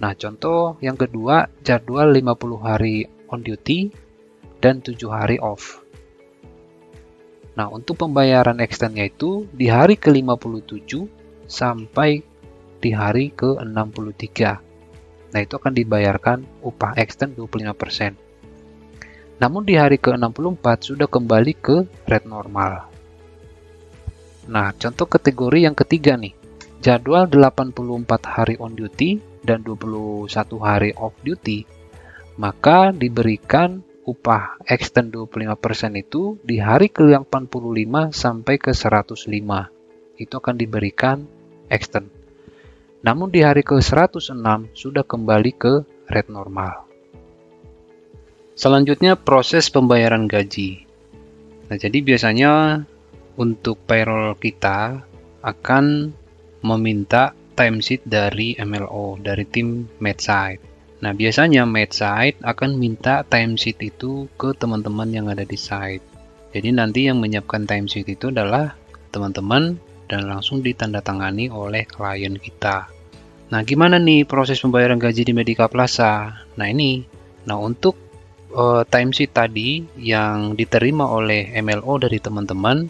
Nah, contoh yang kedua, jadwal 50 hari on duty dan 7 hari off. Nah, untuk pembayaran extendnya itu di hari ke-57 sampai di hari ke-63. Nah, itu akan dibayarkan upah extend 25%. Namun di hari ke-64 sudah kembali ke rate normal. Nah, contoh kategori yang ketiga nih. Jadwal 84 hari on duty dan 21 hari off duty, maka diberikan upah extend 25% itu di hari ke-85 sampai ke 105. Itu akan diberikan extend. Namun di hari ke-106 sudah kembali ke rate normal. Selanjutnya proses pembayaran gaji. Nah, jadi biasanya untuk payroll kita akan meminta timesheet dari MLO, dari tim Matsite. Nah, biasanya Matsite akan minta timesheet itu ke teman-teman yang ada di site. Jadi nanti yang menyiapkan timesheet itu adalah teman-teman dan langsung ditandatangani oleh klien kita. Nah, gimana nih proses pembayaran gaji di Medica Plaza? Nah, untuk timesheet tadi yang diterima oleh MLO dari teman-teman,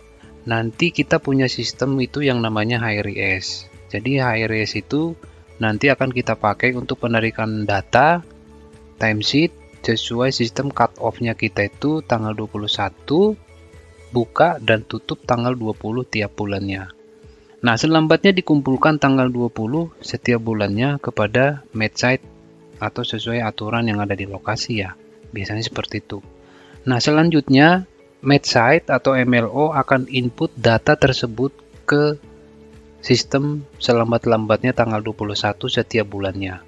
nanti kita punya sistem itu yang namanya HRIS. Jadi HRIS itu nanti akan kita pakai untuk penarikan data timesheet sesuai sistem cut off-nya kita itu tanggal 21, buka dan tutup tanggal 20 tiap bulannya. Nah, selambatnya dikumpulkan tanggal 20 setiap bulannya kepada Matsite atau sesuai aturan yang ada di lokasi ya. Biasanya seperti itu. Nah, selanjutnya Matsite atau MLO akan input data tersebut ke sistem selambat-lambatnya tanggal 21 setiap bulannya.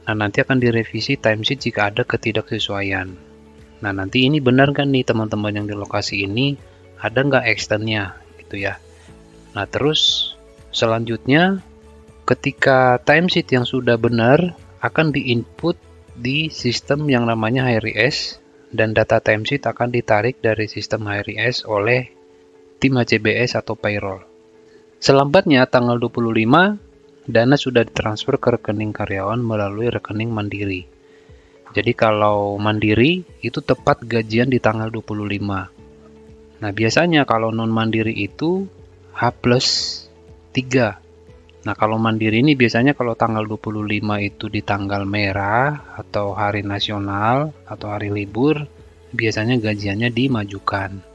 Nah, nanti akan direvisi timesheet jika ada ketidaksesuaian. Nah, nanti ini benar kan nih teman-teman yang di lokasi ini, ada nggak extendnya gitu ya. Nah, terus selanjutnya ketika timesheet yang sudah benar akan diinput di sistem yang namanya HRIS dan data timesheet akan ditarik dari sistem HRIS oleh tim HCBS atau payroll. Selambatnya tanggal 25 dana sudah ditransfer ke rekening karyawan melalui rekening mandiri. Jadi kalau mandiri itu tepat gajian di tanggal 25. Nah, biasanya kalau non mandiri itu H+3. Nah, kalau mandiri ini biasanya kalau tanggal 25 itu di tanggal merah atau hari nasional atau hari libur, biasanya gajiannya dimajukan.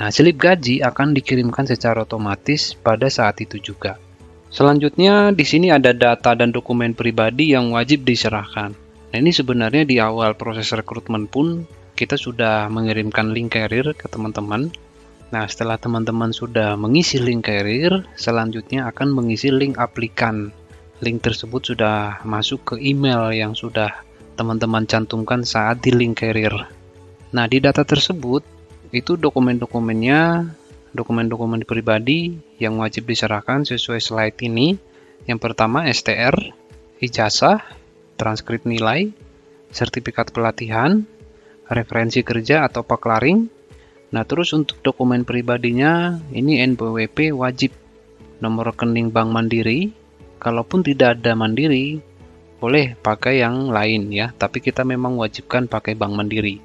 Nah, slip gaji akan dikirimkan secara otomatis pada saat itu juga. Selanjutnya, di sini ada data dan dokumen pribadi yang wajib diserahkan. Nah, ini sebenarnya di awal proses rekrutmen pun kita sudah mengirimkan link career ke teman-teman. Nah, setelah teman-teman sudah mengisi link career, selanjutnya akan mengisi link aplikan. Link tersebut sudah masuk ke email yang sudah teman-teman cantumkan saat di link career. Nah, di data tersebut, itu dokumen-dokumennya, dokumen-dokumen pribadi yang wajib diserahkan sesuai slide ini. Yang pertama, STR, ijazah, transkrip nilai, sertifikat pelatihan, referensi kerja atau paklaring. Nah, terus untuk dokumen pribadinya, ini NPWP wajib, nomor rekening Bank Mandiri. Kalaupun tidak ada Mandiri, boleh pakai yang lain ya, tapi kita memang wajibkan pakai Bank Mandiri.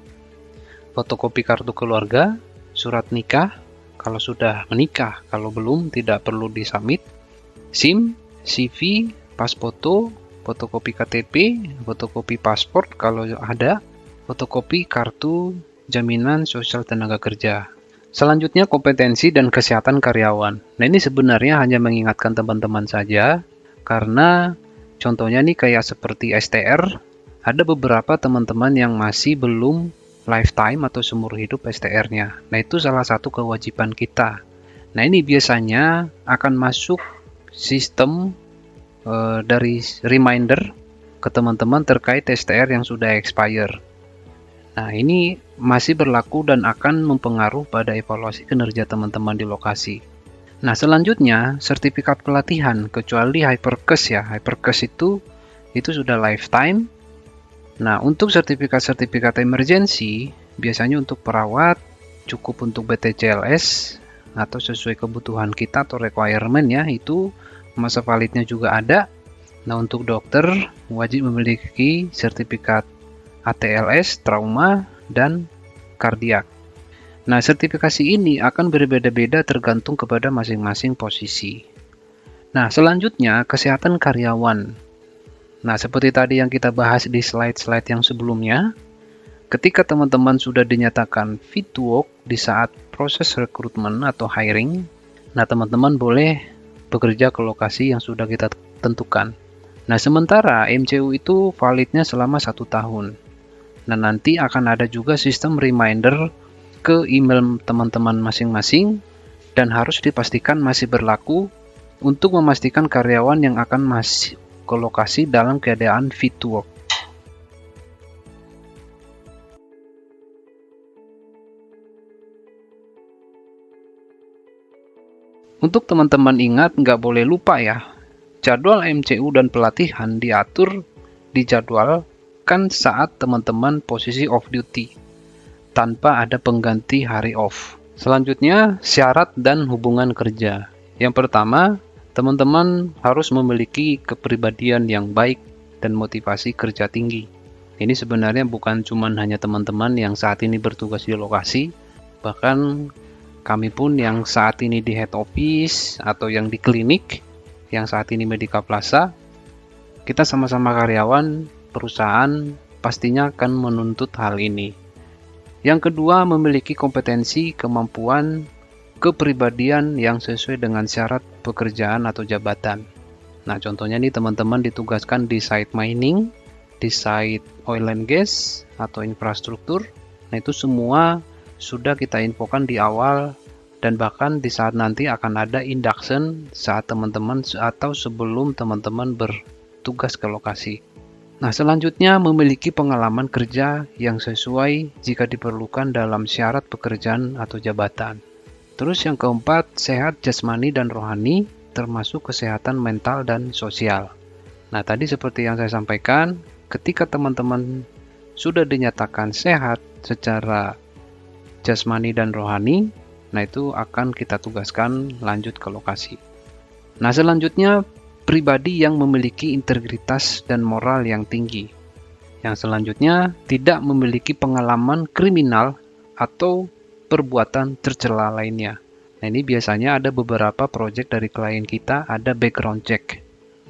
Fotokopi kartu keluarga, surat nikah, kalau sudah menikah, kalau belum tidak perlu disubmit. SIM, CV, pas foto, fotokopi KTP, fotokopi paspor kalau ada, fotokopi kartu jaminan sosial tenaga kerja. Selanjutnya kompetensi dan kesehatan karyawan. Nah, ini sebenarnya hanya mengingatkan teman-teman saja karena contohnya nih kayak seperti STR, ada beberapa teman-teman yang masih belum lifetime atau seumur hidup STR-nya. Nah, itu salah satu kewajiban kita. Nah, ini biasanya akan masuk sistem dari reminder ke teman-teman terkait STR yang sudah expire. Nah, ini masih berlaku dan akan mempengaruhi pada evaluasi kinerja teman-teman di lokasi. Nah, selanjutnya sertifikat pelatihan, kecuali Hypercus ya. Hypercus itu sudah lifetime. Nah, untuk sertifikat-sertifikat emergency, biasanya untuk perawat, cukup untuk BTCLS, atau sesuai kebutuhan kita atau requirement ya, itu masa validnya juga ada. Nah, untuk dokter, wajib memiliki sertifikat ATLS, trauma, dan kardiak. Nah, sertifikasi ini akan berbeda-beda tergantung kepada masing-masing posisi. Nah, selanjutnya kesehatan karyawan. Nah, seperti tadi yang kita bahas di slide-slide yang sebelumnya, ketika teman-teman sudah dinyatakan fit to work di saat proses rekrutmen atau hiring, nah teman-teman boleh bekerja ke lokasi yang sudah kita tentukan. Nah, sementara MCU itu validnya selama 1 tahun. Nah, nanti akan ada juga sistem reminder ke email teman-teman masing-masing dan harus dipastikan masih berlaku untuk memastikan karyawan yang akan masuk ke lokasi dalam keadaan fit to work. Untuk teman-teman ingat, nggak boleh lupa ya, jadwal MCU dan pelatihan diatur dijadwalkan saat teman-teman posisi off duty, tanpa ada pengganti hari off. Selanjutnya, syarat dan hubungan kerja. Yang pertama, teman-teman harus memiliki kepribadian yang baik dan motivasi kerja tinggi. Ini sebenarnya bukan cuma hanya teman-teman yang saat ini bertugas di lokasi, bahkan kami pun yang saat ini di head office atau yang di klinik, yang saat ini Medica Plaza, kita sama-sama karyawan perusahaan pastinya akan menuntut hal ini. Yang kedua, memiliki kompetensi, kemampuan, kepribadian yang sesuai dengan syarat pekerjaan atau jabatan. Nah, contohnya nih teman-teman ditugaskan di site mining, di site oil and gas, atau infrastruktur. Nah, itu semua sudah kita infokan di awal, dan bahkan di saat nanti akan ada induction saat teman-teman atau sebelum teman-teman bertugas ke lokasi. Nah, selanjutnya memiliki pengalaman kerja yang sesuai jika diperlukan dalam syarat pekerjaan atau jabatan. Terus yang keempat, sehat jasmani dan rohani, termasuk kesehatan mental dan sosial. Nah, tadi seperti yang saya sampaikan, ketika teman-teman sudah dinyatakan sehat secara jasmani dan rohani, nah itu akan kita tugaskan lanjut ke lokasi. Nah, selanjutnya pribadi yang memiliki integritas dan moral yang tinggi. Yang selanjutnya, tidak memiliki pengalaman kriminal atau perbuatan tercela lainnya. Nah, ini biasanya ada beberapa proyek dari klien kita ada background check.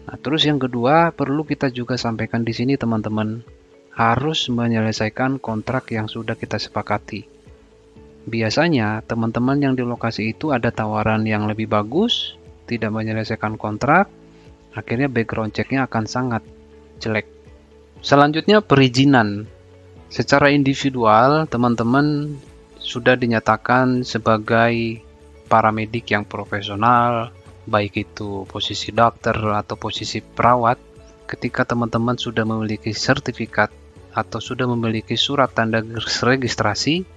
Nah, terus yang kedua, perlu kita juga sampaikan di sini teman-teman, harus menyelesaikan kontrak yang sudah kita sepakati. Biasanya teman-teman yang di lokasi itu ada tawaran yang lebih bagus, tidak menyelesaikan kontrak, akhirnya background check-nya akan sangat jelek. Selanjutnya perizinan. Secara individual, teman-teman sudah dinyatakan sebagai paramedik yang profesional, baik itu posisi dokter atau posisi perawat. Ketika teman-teman sudah memiliki sertifikat atau sudah memiliki surat tanda registrasi,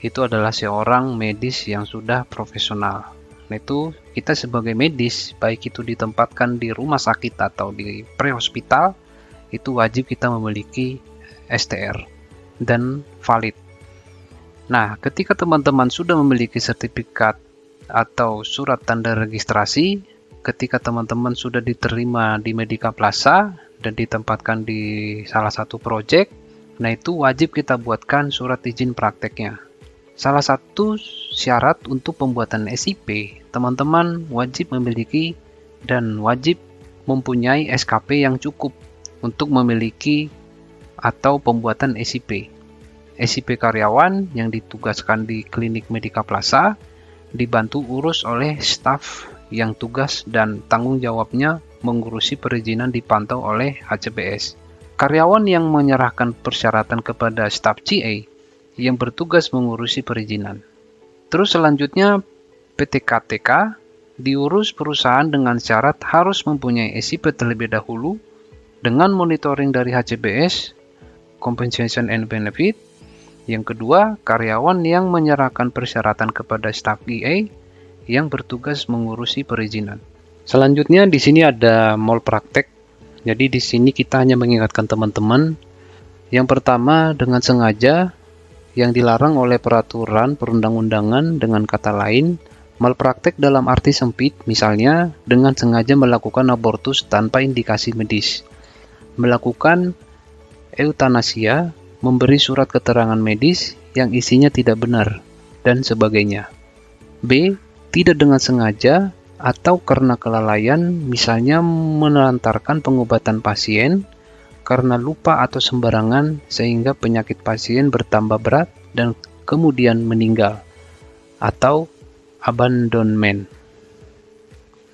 itu adalah seorang medis yang sudah profesional. Nah, itu kita sebagai medis, baik itu ditempatkan di rumah sakit atau di pre-hospital, itu wajib kita memiliki STR dan valid. Nah, ketika teman-teman sudah memiliki sertifikat atau surat tanda registrasi, ketika teman-teman sudah diterima di Medica Plaza dan ditempatkan di salah satu proyek, nah itu wajib kita buatkan surat izin prakteknya. Salah satu syarat untuk pembuatan SIP, teman-teman wajib memiliki dan wajib mempunyai SKP yang cukup untuk memiliki atau pembuatan SIP. SIP karyawan yang ditugaskan di klinik Medica Plaza dibantu urus oleh staf yang tugas dan tanggung jawabnya mengurusi perizinan dipantau oleh HCBS. Karyawan yang menyerahkan persyaratan kepada staf GA yang bertugas mengurusi perizinan. Terus selanjutnya PTKTK diurus perusahaan dengan syarat harus mempunyai SIP terlebih dahulu dengan monitoring dari HCBS, Compensation and Benefit, Yang kedua, karyawan yang menyerahkan persyaratan kepada staf EA yang bertugas mengurusi perizinan. Selanjutnya di sini ada malpraktek. Jadi di sini kita hanya mengingatkan teman-teman. Yang pertama, dengan sengaja yang dilarang oleh peraturan perundang-undangan. Dengan kata lain, malpraktek dalam arti sempit, misalnya dengan sengaja melakukan abortus tanpa indikasi medis, melakukan eutanasia, memberi surat keterangan medis yang isinya tidak benar, dan sebagainya. B. Tidak dengan sengaja atau karena kelalaian, misalnya menelantarkan pengobatan pasien karena lupa atau sembarangan sehingga penyakit pasien bertambah berat dan kemudian meninggal, atau abandonment.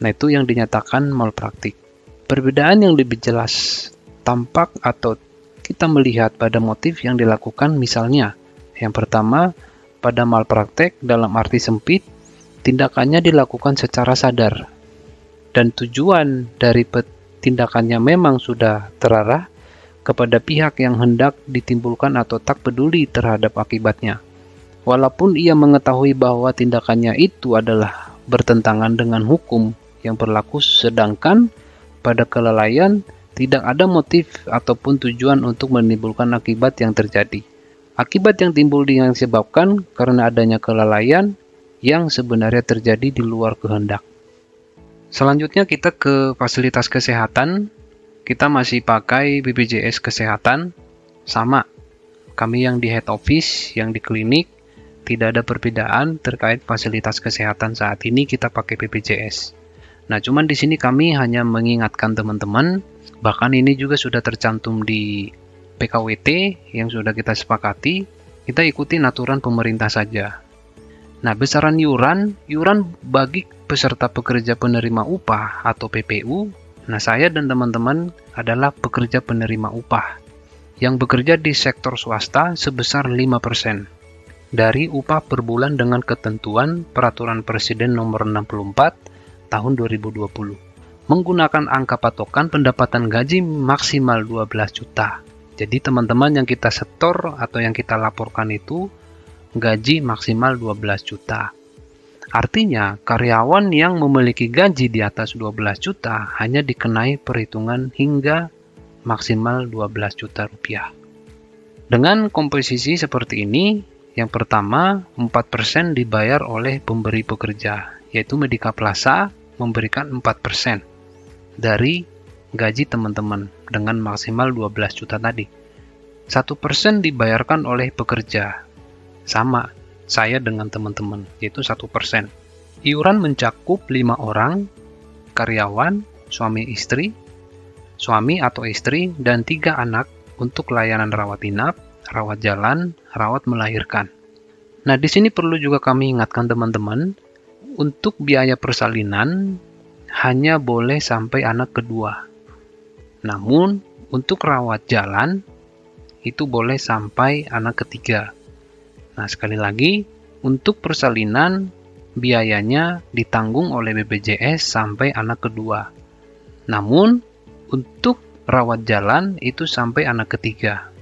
Nah, itu yang dinyatakan malpraktik. Perbedaan yang lebih jelas tampak atau kita melihat pada motif yang dilakukan, misalnya yang pertama, pada malpraktek dalam arti sempit, tindakannya dilakukan secara sadar dan tujuan dari tindakannya memang sudah terarah kepada pihak yang hendak ditimbulkan atau tak peduli terhadap akibatnya. Walaupun ia mengetahui bahwa tindakannya itu adalah bertentangan dengan hukum yang berlaku, sedangkan pada kelalaian tidak ada motif ataupun tujuan untuk menimbulkan akibat yang terjadi. Akibat yang timbul disebabkan karena adanya kelalaian yang sebenarnya terjadi di luar kehendak. Selanjutnya kita ke fasilitas kesehatan. Kita masih pakai BPJS Kesehatan. Sama, kami yang di head office, yang di klinik, tidak ada perbedaan terkait fasilitas kesehatan saat ini kita pakai BPJS. Nah, cuman di sini kami hanya mengingatkan teman-teman, bahkan ini juga sudah tercantum di PKWT yang sudah kita sepakati, kita ikuti aturan pemerintah saja. Nah, besaran iuran bagi peserta pekerja penerima upah atau PPU, nah saya dan teman-teman adalah pekerja penerima upah yang bekerja di sektor swasta sebesar 5% dari upah per bulan dengan ketentuan Peraturan Presiden Nomor 64 Tahun 2020. Menggunakan angka patokan pendapatan gaji maksimal 12 juta. Jadi teman-teman yang kita setor atau yang kita laporkan itu gaji maksimal 12 juta. Artinya, karyawan yang memiliki gaji di atas 12 juta hanya dikenai perhitungan hingga maksimal 12 juta rupiah. Dengan komposisi seperti ini, yang pertama 4% dibayar oleh pemberi pekerja, yaitu Medika Plasa memberikan 4% dari gaji teman-teman dengan maksimal 12 juta tadi. 1% dibayarkan oleh pekerja. Sama, saya dengan teman-teman, yaitu 1%. Iuran mencakup 5 orang, karyawan, suami atau istri, dan 3 anak untuk layanan rawat inap, rawat jalan, rawat melahirkan. Nah, di sini perlu juga kami ingatkan teman-teman, untuk biaya persalinan hanya boleh sampai anak kedua. Namun, untuk rawat jalan, itu boleh sampai anak ketiga. Nah, sekali lagi, untuk persalinan, biayanya ditanggung oleh BPJS sampai anak kedua. Namun, untuk rawat jalan, itu sampai anak ketiga.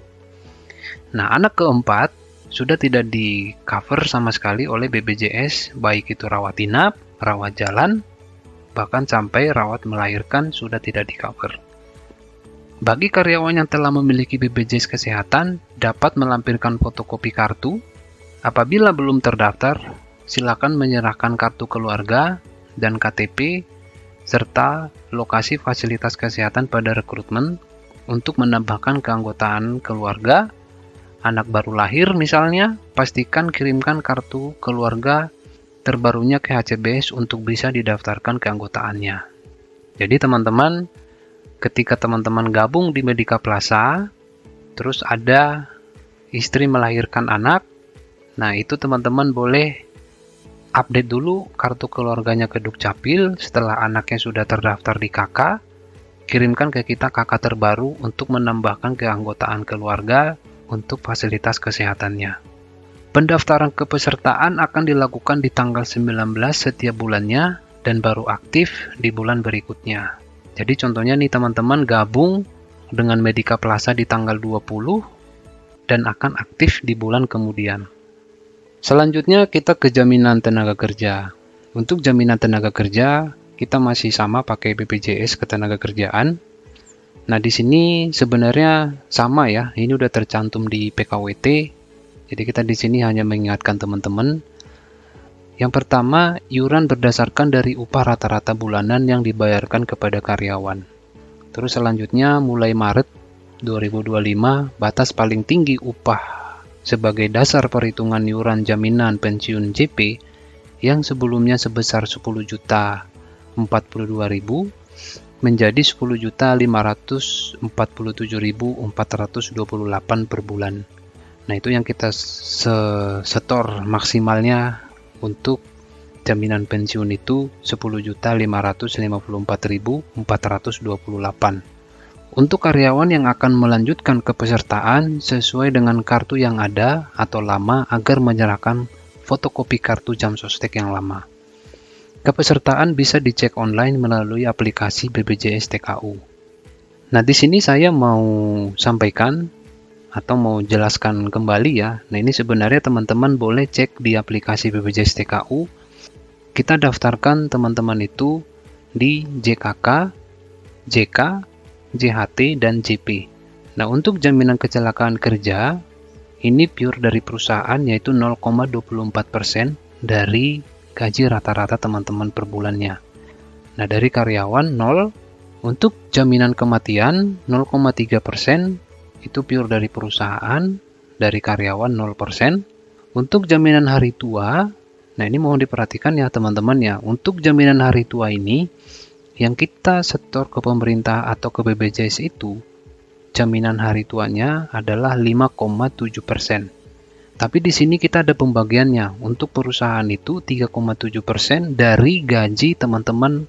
Nah, anak keempat sudah tidak di-cover sama sekali oleh BPJS, baik itu rawat inap, rawat jalan, bahkan sampai rawat melahirkan sudah tidak di-cover. Bagi karyawan yang telah memiliki BPJS Kesehatan, dapat melampirkan fotokopi kartu. Apabila belum terdaftar, silakan menyerahkan kartu keluarga dan KTP, serta lokasi fasilitas kesehatan pada rekrutmen untuk menambahkan keanggotaan keluarga. Anak baru lahir misalnya, pastikan kirimkan kartu keluarga terbarunya ke HCBS untuk bisa didaftarkan keanggotaannya. Jadi teman-teman, ketika teman-teman gabung di Medika Plasa, terus ada istri melahirkan anak, nah itu teman-teman boleh update dulu kartu keluarganya ke Dukcapil. Setelah anaknya sudah terdaftar di KK, kirimkan ke kita KK terbaru untuk menambahkan keanggotaan keluarga untuk fasilitas kesehatannya. Pendaftaran kepesertaan akan dilakukan di tanggal 19 setiap bulannya dan baru aktif di bulan berikutnya. Jadi contohnya nih teman-teman gabung dengan Medika Plasa di tanggal 20, dan akan aktif di bulan kemudian. Selanjutnya kita ke jaminan tenaga kerja. Untuk jaminan tenaga kerja, kita masih sama pakai BPJS Ketenagakerjaan. Nah, di sini sebenarnya sama ya, ini udah tercantum di PKWT. Jadi kita di sini hanya mengingatkan teman-teman. Yang pertama, iuran berdasarkan dari upah rata-rata bulanan yang dibayarkan kepada karyawan. Terus selanjutnya, mulai Maret 2025, batas paling tinggi upah sebagai dasar perhitungan iuran jaminan pensiun JP yang sebelumnya sebesar 10.042.000 menjadi 10.547.428 per bulan. Nah, itu yang kita setor maksimalnya untuk jaminan pensiun itu 10.554.428. Untuk karyawan yang akan melanjutkan kepesertaan sesuai dengan kartu yang ada atau lama agar menyerahkan fotokopi kartu jam sostek yang lama. Kepesertaan bisa dicek online melalui aplikasi BPJS TKU. Nah, di sini saya mau sampaikan atau mau jelaskan kembali ya. Nah, ini sebenarnya teman-teman boleh cek di aplikasi BPJS TKU. Kita daftarkan teman-teman itu di JKK, JK, JHT, dan JP. Nah, untuk jaminan kecelakaan kerja, ini pure dari perusahaan yaitu 0,24% dari gaji rata-rata teman-teman per bulannya. Nah, dari karyawan 0. Untuk jaminan kematian 0,3% itu pure dari perusahaan, dari karyawan 0%. Untuk jaminan hari tua, nah ini mohon diperhatikan ya teman-teman ya. Untuk jaminan hari tua ini yang kita setor ke pemerintah atau ke BPJS itu, jaminan hari tuanya adalah 5,7%. Tapi di sini kita ada pembagiannya. Untuk perusahaan itu 3,7% dari gaji teman-teman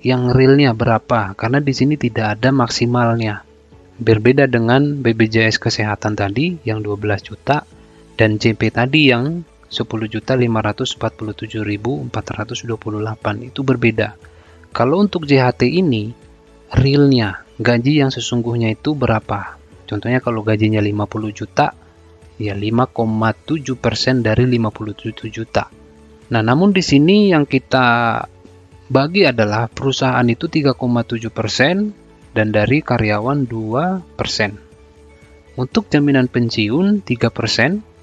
yang realnya berapa. Karena di sini tidak ada maksimalnya. Berbeda dengan BPJS Kesehatan tadi yang 12 juta dan JP tadi yang 10.547.428 itu berbeda. Kalau untuk JHT ini, realnya, gaji yang sesungguhnya itu berapa? Contohnya kalau gajinya 50 juta, ya 5,7% dari 57 juta. Nah, namun di sini yang kita bagi adalah perusahaan itu 3,7% dan dari karyawan 2%. Untuk jaminan pensiun 3%.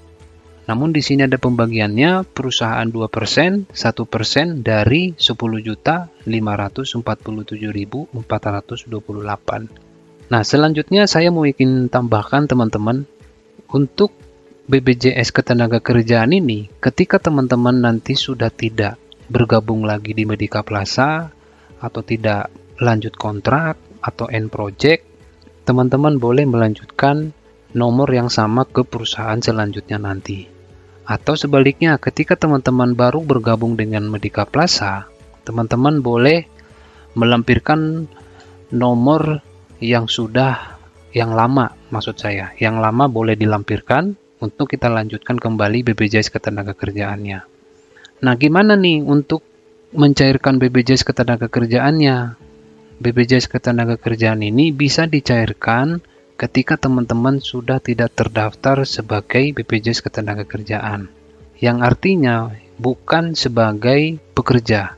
Namun di sini ada pembagiannya, perusahaan 2%, 1% dari 10.547.428. Nah, selanjutnya saya mau ingin tambahkan teman-teman, untuk BPJS Ketenagakerjaan ini, ketika teman-teman nanti sudah tidak bergabung lagi di Medika Plasa, atau tidak lanjut kontrak, atau end project, teman-teman boleh melanjutkan nomor yang sama ke perusahaan selanjutnya nanti. Atau sebaliknya, ketika teman-teman baru bergabung dengan Medika Plasa, teman-teman boleh melampirkan nomor yang lama, maksud saya. Yang lama boleh dilampirkan untuk kita lanjutkan kembali BPJS Ketenagakerjaannya. Nah, gimana nih untuk mencairkan BPJS Ketenagakerjaannya? BPJS Ketenagakerjaan ini bisa dicairkan ketika teman-teman sudah tidak terdaftar sebagai BPJS Ketenagakerjaan, yang artinya bukan sebagai pekerja,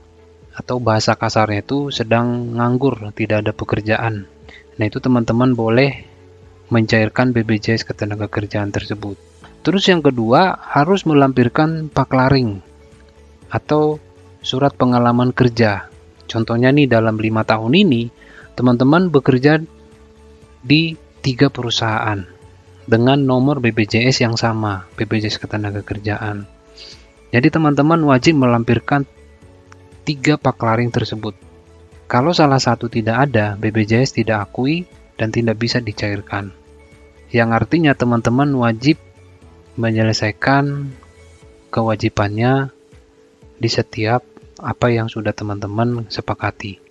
atau bahasa kasarnya itu sedang nganggur, tidak ada pekerjaan. Nah, itu teman-teman boleh mencairkan BPJS Ketenagakerjaan tersebut. Terus yang kedua, harus melampirkan paklaring atau surat pengalaman kerja. Contohnya nih, dalam 5 tahun ini teman-teman bekerja di 3 perusahaan dengan nomor BPJS yang sama, BPJS Ketenagakerjaan. Jadi teman-teman wajib melampirkan 3 paklaring tersebut. Kalau salah satu tidak ada, BPJS tidak akui dan tidak bisa dicairkan. Yang artinya teman-teman wajib menyelesaikan kewajibannya di setiap apa yang sudah teman-teman sepakati.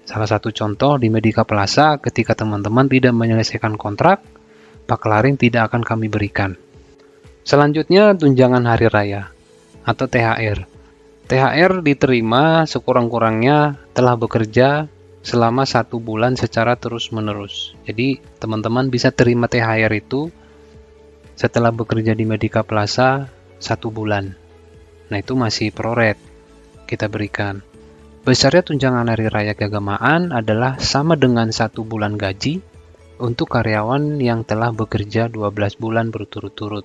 Salah satu contoh di Medika Plasa, ketika teman-teman tidak menyelesaikan kontrak, paklaring tidak akan kami berikan. Selanjutnya, tunjangan hari raya atau THR. THR diterima sekurang-kurangnya telah bekerja selama 1 bulan secara terus-menerus. Jadi, teman-teman bisa terima THR itu setelah bekerja di Medika Plaza 1 bulan. Nah, itu masih proret kita berikan. Besarnya tunjangan hari raya keagamaan adalah sama dengan 1 bulan gaji untuk karyawan yang telah bekerja 12 bulan berturut-turut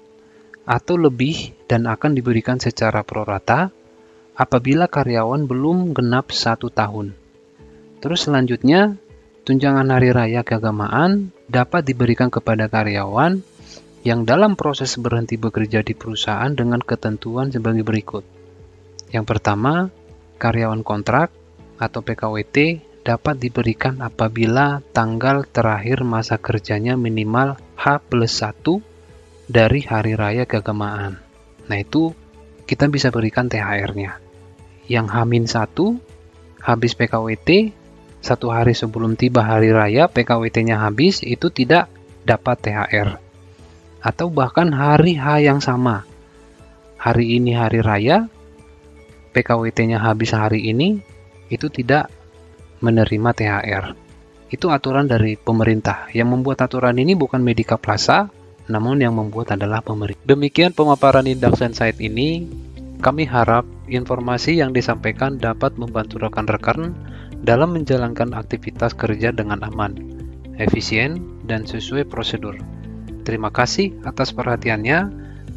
atau lebih, dan akan diberikan secara prorata apabila karyawan belum genap 1 tahun. Terus selanjutnya, tunjangan hari raya keagamaan dapat diberikan kepada karyawan yang dalam proses berhenti bekerja di perusahaan dengan ketentuan sebagai berikut. Yang pertama, karyawan kontrak atau PKWT dapat diberikan apabila tanggal terakhir masa kerjanya minimal H+1 dari hari raya keagamaan. Nah, itu kita bisa berikan THR-nya. Yang H-1 habis PKWT, 1 hari sebelum tiba hari raya PKWT-nya habis, itu tidak dapat THR. Atau bahkan hari H yang sama. Hari ini hari raya, PKWT-nya habis hari ini, itu tidak menerima THR. Itu aturan dari pemerintah. Yang membuat aturan ini bukan Medika Plaza, namun yang membuat adalah pemerintah. Demikian pemaparan Induction Site ini. Kami harap informasi yang disampaikan dapat membantu rekan-rekan dalam menjalankan aktivitas kerja dengan aman, efisien, dan sesuai prosedur. Terima kasih atas perhatiannya,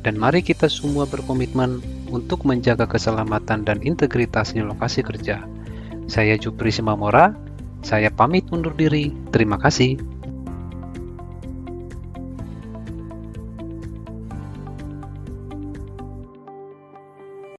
dan mari kita semua berkomitmen untuk menjaga keselamatan dan integritas di lokasi kerja. Saya Jupri Simamora, saya pamit undur diri. Terima kasih.